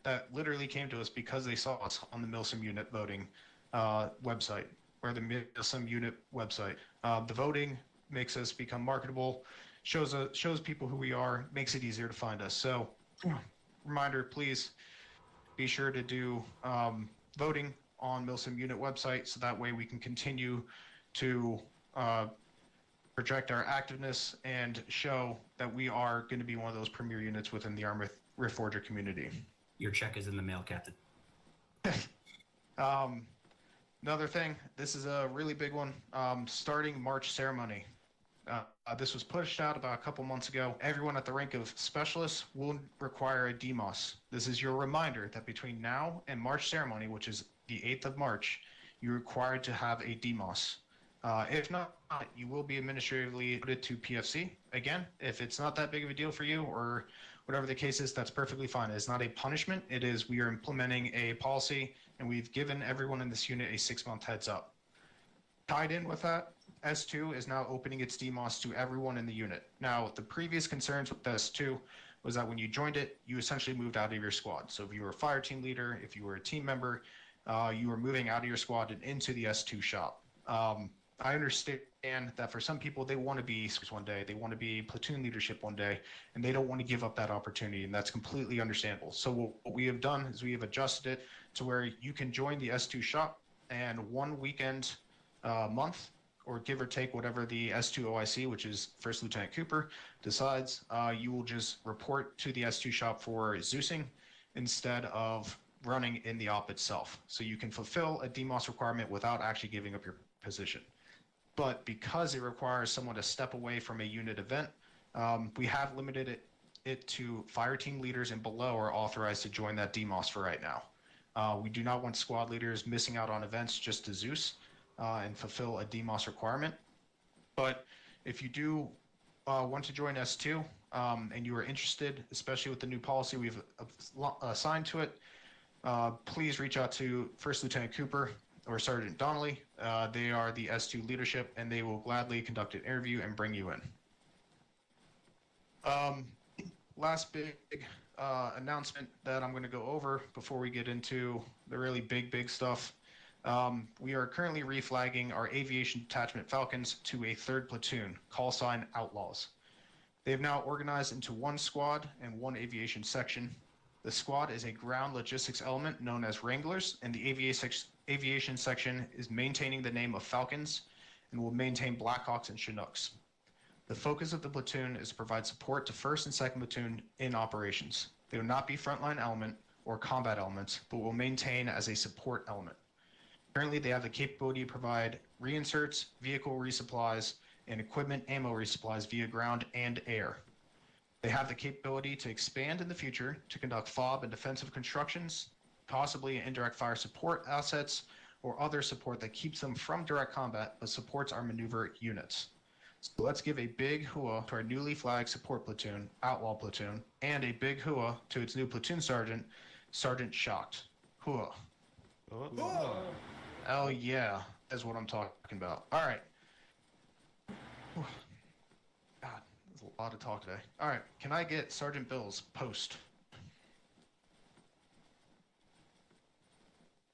that literally came to us because they saw us on the MilSim unit voting website, or the MilSim unit website. The voting makes us become marketable, shows people who we are, makes it easier to find us. So, reminder, please be sure to do voting on MilSim unit website, so that way we can continue to project our activeness and show that we are going to be one of those premier units within the Arma Reforger community. Your check is in the mail, Captain. Another thing, this is a really big one. Starting March ceremony. This was pushed out about a couple months ago. Everyone at the rank of specialist will require a DMOS. This is your reminder that between now and March ceremony, which is the 8th of March, you're required to have a DMOS. If not, you will be administratively put to PFC. Again, if it's not that big of a deal for you, or whatever the case is, that's perfectly fine. It's not a punishment. It is, we are implementing a policy, and we've given everyone in this unit a 6-month heads up. Tied in with that, S2 is now opening its DMOS to everyone in the unit. Now, the previous concerns with S2 was that when you joined it, you essentially moved out of your squad. So if you were a fire team leader, if you were a team member, you were moving out of your squad and into the S2 shop. I understand that for some people, they want to be one day, they want to be platoon leadership one day, and they don't want to give up that opportunity, and that's completely understandable. So what we have done is we have adjusted it to where you can join the S2 shop, and one weekend month, or give or take whatever the S2 OIC, which is First Lieutenant Cooper, decides, you will just report to the S2 shop for Zeusing instead of running in the op itself. So you can fulfill a DMOS requirement without actually giving up your position. But because it requires someone to step away from a unit event, we have limited it to fire team leaders and below are authorized to join that DMOS for right now. We do not want squad leaders missing out on events just to Zeus and fulfill a DMOS requirement. But if you do want to join S2 and you are interested, especially with the new policy we've assigned to it, please reach out to First Lieutenant Cooper or Sergeant Donnelly. They are the S2 leadership, and they will gladly conduct an interview and bring you in. Last big announcement that I'm going to go over before we get into the really big stuff. We are currently reflagging our aviation detachment Falcons to a 3rd platoon, call sign Outlaws. They have now organized into one squad and one aviation section. The squad is a ground logistics element known as Wranglers, and the aviation section is maintaining the name of Falcons and will maintain Blackhawks and Chinooks. The focus of the platoon is to provide support to 1st and 2nd platoon in operations. They will not be frontline element or combat elements, but will maintain as a support element. Currently, they have the capability to provide reinserts, vehicle resupplies, and equipment ammo resupplies via ground and air. They have the capability to expand in the future to conduct FOB and defensive constructions, possibly indirect fire support assets, or other support that keeps them from direct combat but supports our maneuver units. So let's give a big hooah to our newly flagged support platoon, Outlaw Platoon, and a big hooah to its new platoon sergeant, Sergeant Shocked. Hooah. Oh yeah, that's what I'm talking about. All right. God, there's a lot of talk today. All right, can I get Sergeant Bill's post?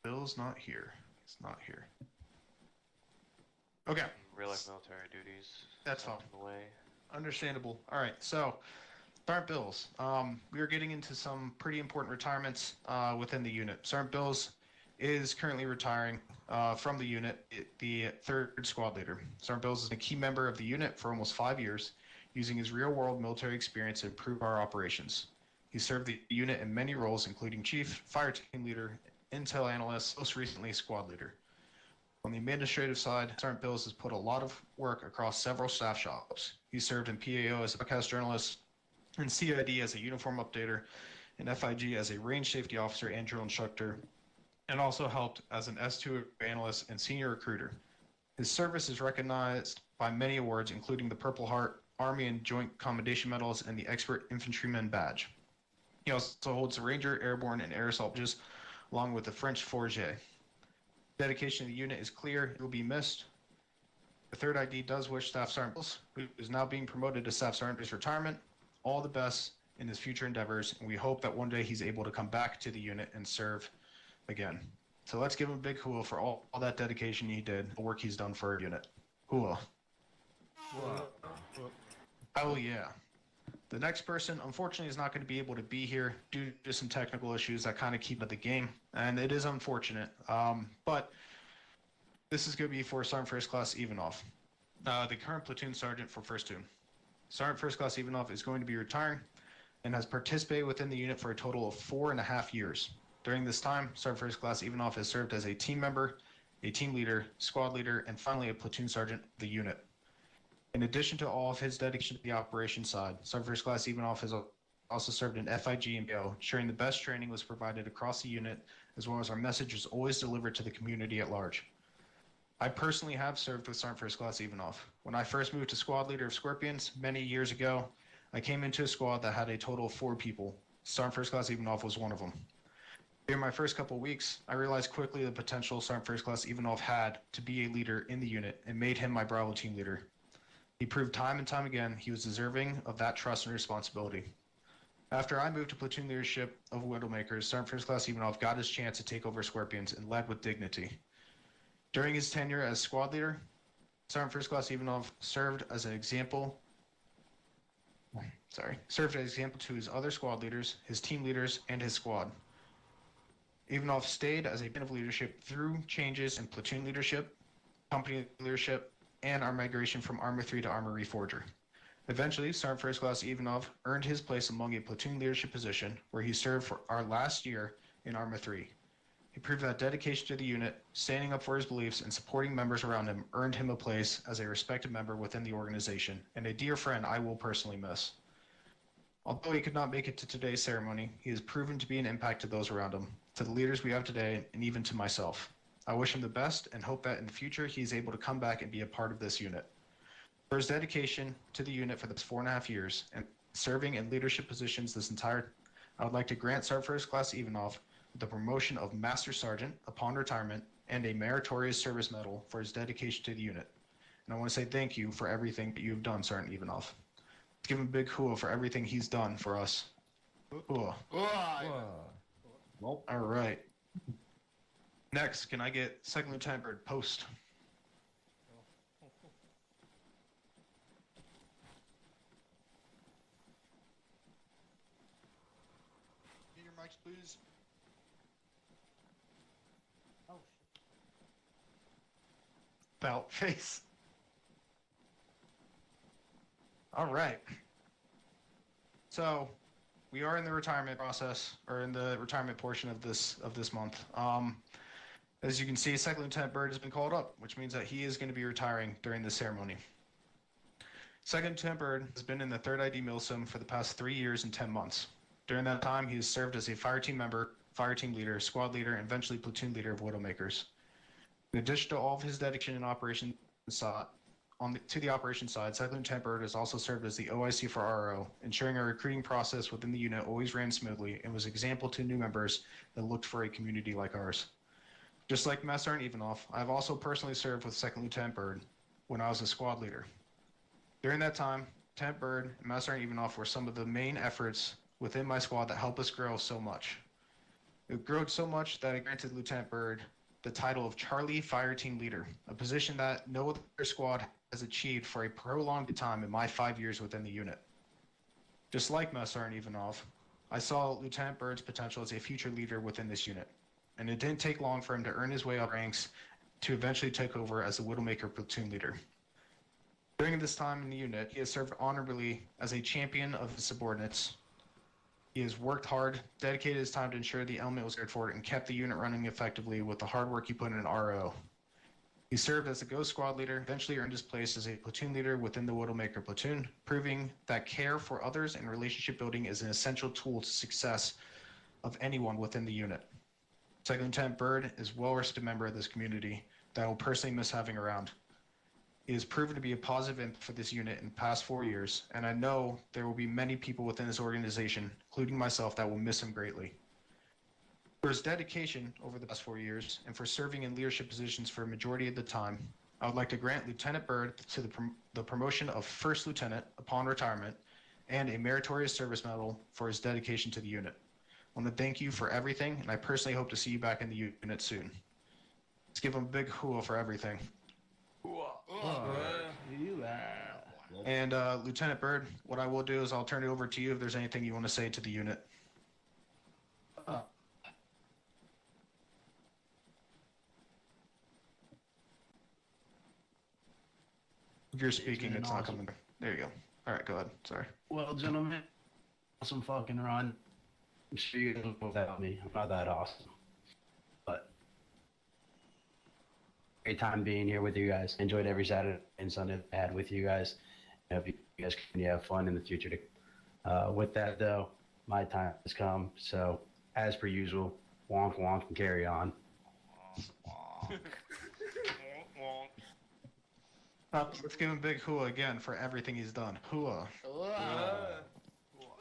Bill's not here. He's not here. Okay. Real life military duties. That's fine. Away. Understandable. All right, so Sergeant Bills. We are getting into some pretty important retirements within the unit. Sergeant Bills is currently retiring from the unit, the 3rd squad leader. Sergeant Bills is a key member of the unit for almost 5 years, using his real-world military experience to improve our operations. He served the unit in many roles, including chief, fire team leader, intel analyst, most recently squad leader. On the administrative side, Sergeant Bills has put a lot of work across several staff shops. He served in PAO as a broadcast journalist, in CID as a uniform updater, in FIG as a range safety officer and drill instructor, and also helped as an S2 analyst and senior recruiter. His service is recognized by many awards, including the Purple Heart, Army and Joint Commendation Medals, and the Expert Infantryman Badge. He also holds the Ranger, Airborne, and Air Assault badges, along with the French Forget. Dedication to the unit is clear. It will be missed. The 3rd ID does wish Staff Sergeant Bills, who is now being promoted to Staff Sergeant, his retirement, all the best in his future endeavors, and we hope that one day he's able to come back to the unit and serve again. So let's give him a big hooah for all that dedication he did, the work he's done for our unit. Hooah. Oh yeah. The next person, unfortunately, is not going to be able to be here due to some technical issues that kind of keep at the game, and it is unfortunate. But this is going to be for Sergeant First Class Ivanov, the current platoon sergeant for First Platoon. Sergeant First Class Ivanov is going to be retiring and has participated within the unit for a total of 4.5 years. During this time, Sergeant First Class Ivanov has served as a team member, a team leader, squad leader, and finally a platoon sergeant of the unit. In addition to all of his dedication to the operations side, Sergeant First Class Ivanov has also served in FIG and BO, ensuring the best training was provided across the unit, as well as our message was always delivered to the community at large. I personally have served with Sergeant First Class Ivanov. When I first moved to squad leader of Scorpions many years ago, I came into a squad that had a total of 4 people. Sergeant First Class Ivanov was one of them. During my first couple weeks, I realized quickly the potential Sergeant First Class Ivanov had to be a leader in the unit and made him my Bravo team leader. He proved time and time again he was deserving of that trust and responsibility. After I moved to platoon leadership of Widowmakers, Sergeant First Class Ivanov got his chance to take over Scorpions and led with dignity. During his tenure as squad leader, Sergeant First Class Ivanov served as an example to his other squad leaders, his team leaders, and his squad. Ivanov stayed as a bit of leadership through changes in platoon leadership, company leadership, and our migration from Armor 3 to Armor Reforger. Eventually, Sergeant First Class Ivanov earned his place among a platoon leadership position where he served for our last year in Armor 3. He proved that dedication to the unit, standing up for his beliefs, and supporting members around him earned him a place as a respected member within the organization, and a dear friend I will personally miss. Although he could not make it to today's ceremony, he has proven to be an impact to those around him, to the leaders we have today, and even to myself. I wish him the best and hope that in the future he is able to come back and be a part of this unit. For his dedication to the unit for the 4.5 years and serving in leadership positions this entire, I would like to grant Sergeant First Class Ivanov the promotion of Master Sergeant upon retirement and a meritorious service medal for his dedication to the unit. And I want to say thank you for everything that you've done, Sergeant Ivanov. Let's give him a big hooah for everything he's done for us. Hooah. Whoa. All right. Next, can I get Second Lieutenant Bird post? Get your mics, please. Oh shit. About face. All right. So, we are in the retirement process, or in the retirement portion of this month. As you can see, Second Lieutenant Bird has been called up, which means that he is going to be retiring during this ceremony. Second Lieutenant Bird has been in the 3rd ID MilSim for the past 3 years and 10 months. During that time, he has served as a fire team member, fire team leader, squad leader, and eventually platoon leader of Widowmakers. In addition to all of his dedication and operations to the operations side, Second Lieutenant Bird has also served as the OIC for RO, ensuring our recruiting process within the unit always ran smoothly and was an example to new members that looked for a community like ours. Just like Master Sergeant Ivanov, I have also personally served with Second Lieutenant Bird when I was a squad leader. During that time, Lieutenant Bird and Master Sergeant Ivanov were some of the main efforts within my squad that helped us grow so much. It grew so much that I granted Lieutenant Bird the title of Charlie Fire Team Leader, a position that no other squad has achieved for a prolonged time in my 5 years within the unit. Just like Master Sergeant Ivanov, I saw Lieutenant Bird's potential as a future leader within this unit, and it didn't take long for him to earn his way up ranks to eventually take over as the Widowmaker platoon leader. During this time in the unit, he has served honorably as a champion of his subordinates, He has worked hard, dedicated his time to ensure the element was cared for, and kept the unit running effectively with the hard work he put in RO. He served as a Ghost Squad leader, eventually earned his place as a platoon leader within the Widowmaker platoon, proving that care for others and relationship building is an essential tool to success of anyone within the unit. Second Lieutenant Bird is a well-respected member of this community that I will personally miss having around. He has proven to be a positive impact for this unit in the past 4 years, and I know there will be many people within this organization, including myself, that will miss him greatly. For his dedication over the past 4 years, and for serving in leadership positions for a majority of the time, I would like to grant Lieutenant Bird to the promotion of First Lieutenant upon retirement, and a meritorious service medal for his dedication to the unit. I want to thank you for everything, and I personally hope to see you back in the unit soon. Let's give him a big hooah for everything. And Lieutenant Bird, what I will do is I'll turn it over to you if there's anything you want to say to the unit. If you're speaking, it's not coming. There you go. All right, go ahead. Sorry. Well, gentlemen, awesome fucking run. I'm sure you guys will without me. I'm not that awesome. But great time being here with you guys. Enjoyed every Saturday and Sunday I had with you guys. I hope you guys continue to have fun in the future. With that, though, my time has come. So, as per usual, wonk wonk and carry on. Let's give him a big hooah again for everything he's done. Hooah.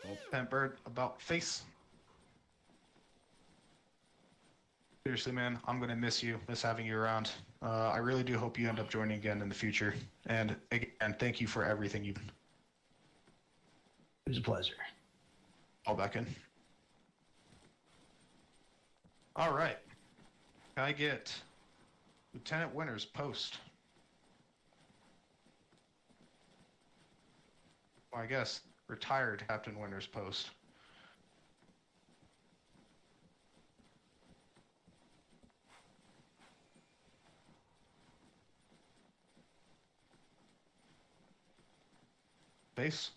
Lieutenant Bird, about face. Seriously, man, I'm going to miss you, miss having you around. I really do hope you end up joining again in the future. And again, thank you for everything you've done. It was a pleasure. All back in. All right. Can I get Lieutenant Winter's post? Well, I guess retired Captain Winter's post. Base.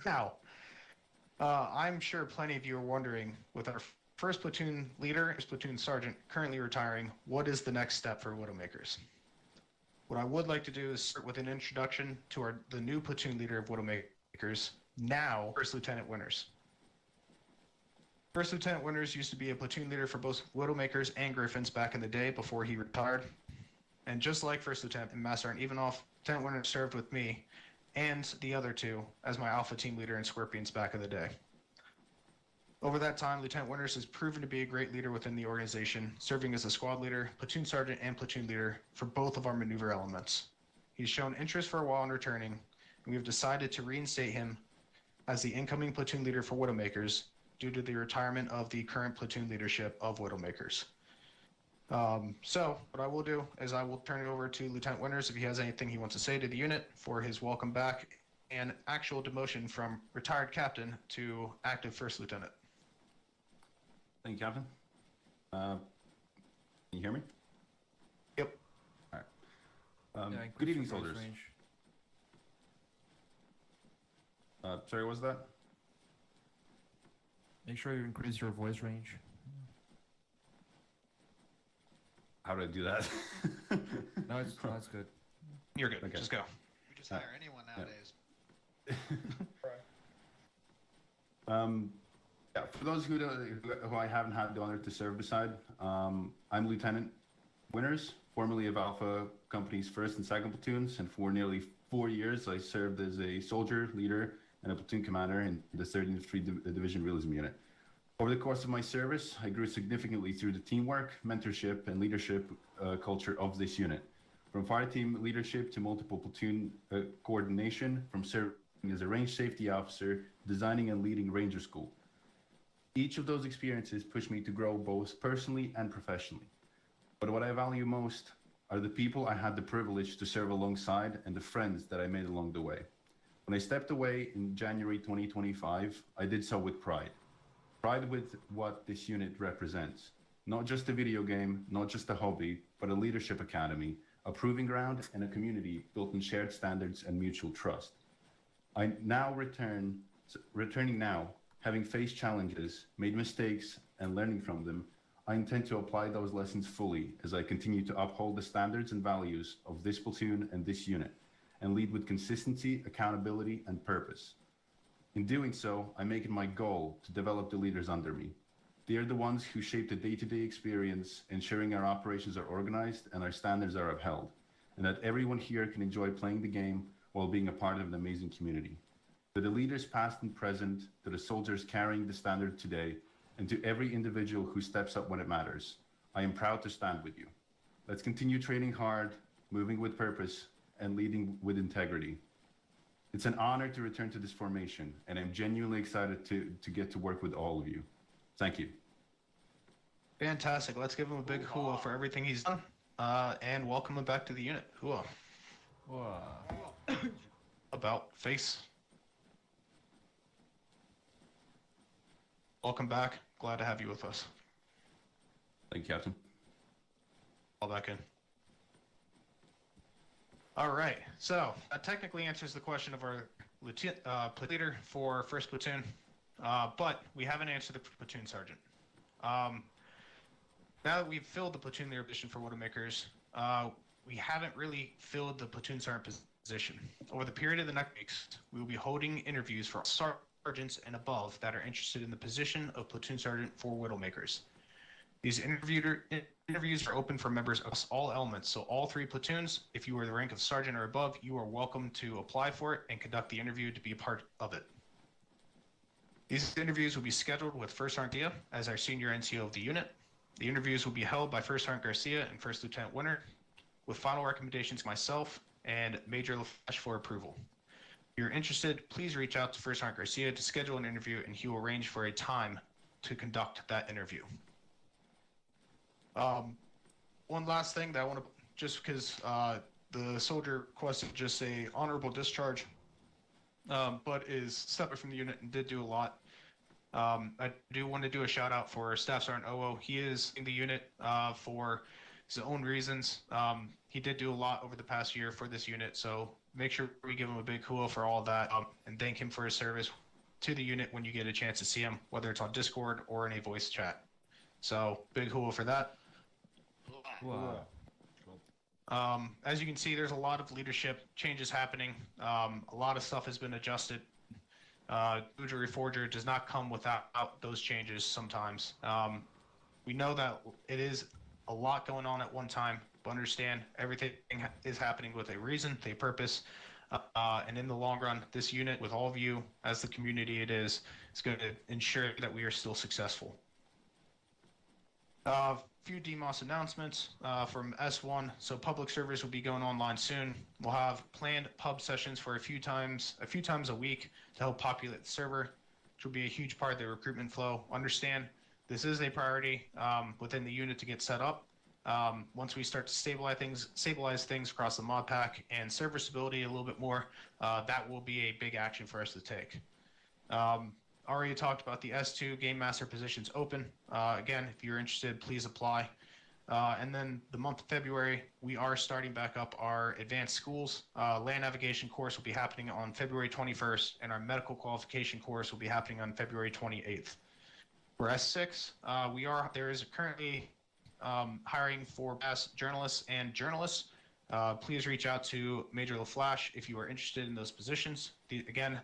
Now, I'm sure plenty of you are wondering, with our first platoon leader, his platoon sergeant, currently retiring, what is the next step for Widowmakers? What I would like to do is start with an introduction to the new platoon leader of Widowmakers, now First Lieutenant Winters. First Lieutenant Winters used to be a platoon leader for both Widowmakers and Griffins back in the day before he retired. And just like First Lieutenant and Master Sergeant Evanoff, Lieutenant Winters served with me and the other two as my Alpha Team leader in Scorpions back in the day. Over that time, Lieutenant Winters has proven to be a great leader within the organization, serving as a squad leader, platoon sergeant, and platoon leader for both of our maneuver elements. He's shown interest for a while in returning, and we have decided to reinstate him as the incoming platoon leader for Widowmakers due to the retirement of the current platoon leadership of Widowmakers. So what I will do is I will turn it over to Lieutenant Winters if he has anything he wants to say to the unit for his welcome back and actual demotion from retired captain to active first lieutenant. Thank you, Captain. Can you hear me? Yep. All right. Good evening, soldiers. Sorry, what was that? Make sure you increase your voice range. How do I do that? No, it's good. You're good. Okay. Just go. We just hire anyone nowadays. Yeah, for those who I haven't had the honor to serve beside, I'm Lieutenant Winters, formerly of Alpha Company's 1st and 2nd platoons, and for nearly 4 years I served as a soldier, leader, and a platoon commander in the 3rd Infantry Division Realism Unit. Over the course of my service, I grew significantly through the teamwork, mentorship, and leadership culture of this unit. From fire team leadership to multiple platoon coordination, from serving as a range safety officer, designing and leading Ranger School. Each of those experiences pushed me to grow both personally and professionally. But what I value most are the people I had the privilege to serve alongside and the friends that I made along the way. When I stepped away in January 2025, I did so with pride. Pride with what this unit represents. Not just a video game, not just a hobby, but a leadership academy, a proving ground, and a community built on shared standards and mutual trust. Returning now, having faced challenges, made mistakes, and learning from them, I intend to apply those lessons fully as I continue to uphold the standards and values of this platoon and this unit, and lead with consistency, accountability, and purpose. In doing so, I make it my goal to develop the leaders under me. They are the ones who shape the day-to-day experience, ensuring our operations are organized and our standards are upheld, and that everyone here can enjoy playing the game while being a part of an amazing community. To the leaders past and present, to the soldiers carrying the standard today, and to every individual who steps up when it matters, I am proud to stand with you. Let's continue training hard, moving with purpose, and leading with integrity. It's an honor to return to this formation, and I'm genuinely excited to get to work with all of you. Thank you. Fantastic. Let's give him a big hooah for everything he's done, and welcome him back to the unit. Hooah. About face. Welcome back. Glad to have you with us. Thank you, Captain. All back in. All right. So that technically answers the question of our platoon leader for first platoon, but we haven't answered the platoon sergeant. Now that we've filled the platoon leader position for Widowmakers, we haven't really filled the platoon sergeant position. Over the period of the next weeks, we will be holding interviews for sergeants and above that are interested in the position of platoon sergeant for Widowmakers. These interviews are open for members across all elements, so all three platoons, if you are the rank of sergeant or above, you are welcome to apply for it and conduct the interview to be a part of it. These interviews will be scheduled with First Sergeant Garcia as our senior NCO of the unit. The interviews will be held by First Sergeant Garcia and First Lieutenant Winter, with final recommendations myself and Major LaFlash for approval. If you're interested, please reach out to First Sergeant Garcia to schedule an interview, and he will arrange for a time to conduct that interview. One last thing that I want to, just because the soldier requested just a honorable discharge, but is separate from the unit and did do a lot. I do want to do a shout out for Staff Sergeant Owo. He is in the unit for his own reasons. He did do a lot over the past year for this unit, so make sure we give him a big hooah for all of that, and thank him for his service to the unit when you get a chance to see him, whether it's on Discord or in a voice chat. So big hooah for that. Wow. As you can see, there's a lot of leadership changes happening. A lot of stuff has been adjusted. Usually Forger does not come without those changes sometimes. We know that it is a lot going on at one time, but understand everything is happening with a reason, a purpose, and in the long run, this unit, with all of you as the community it is going to ensure that we are still successful. Few DMOS announcements from S1. So public servers will be going online soon. We'll have planned pub sessions for a few times a week to help populate the server, which will be a huge part of the recruitment flow. Understand this is a priority within the unit to get set up. Once we start to stabilize things across the mod pack and server stability a little bit more, that will be a big action for us to take. Already talked about the S2 Game Master positions open. Again, if you're interested, please apply. And then the month of February, we are starting back up our advanced schools. Land navigation course will be happening on February 21st, and our medical qualification course will be happening on February 28th. For S6, there is currently hiring for past journalists and journalists. Please reach out to Major LaFlash if you are interested in those positions. Again,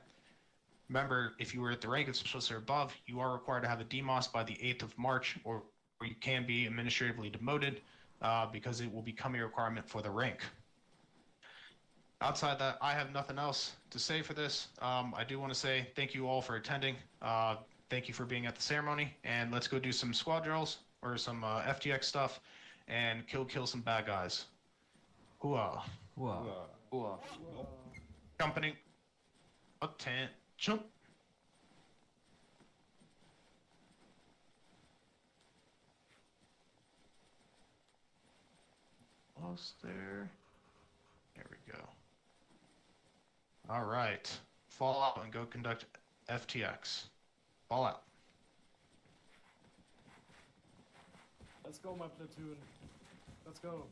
remember, if you were at the rank of specialist or above, you are required to have a DMOS by the 8th of March, or you can be administratively demoted because it will become a requirement for the rank. Outside that, I have nothing else to say for this. I do want to say thank you all for attending. Thank you for being at the ceremony, and let's go do some squad drills or some FTX stuff and kill some bad guys. Hooah. Wow. Company. Attention. Almost there. There we go. All right. Fall out and go conduct FTX. Fall out. Let's go, my platoon. Let's go.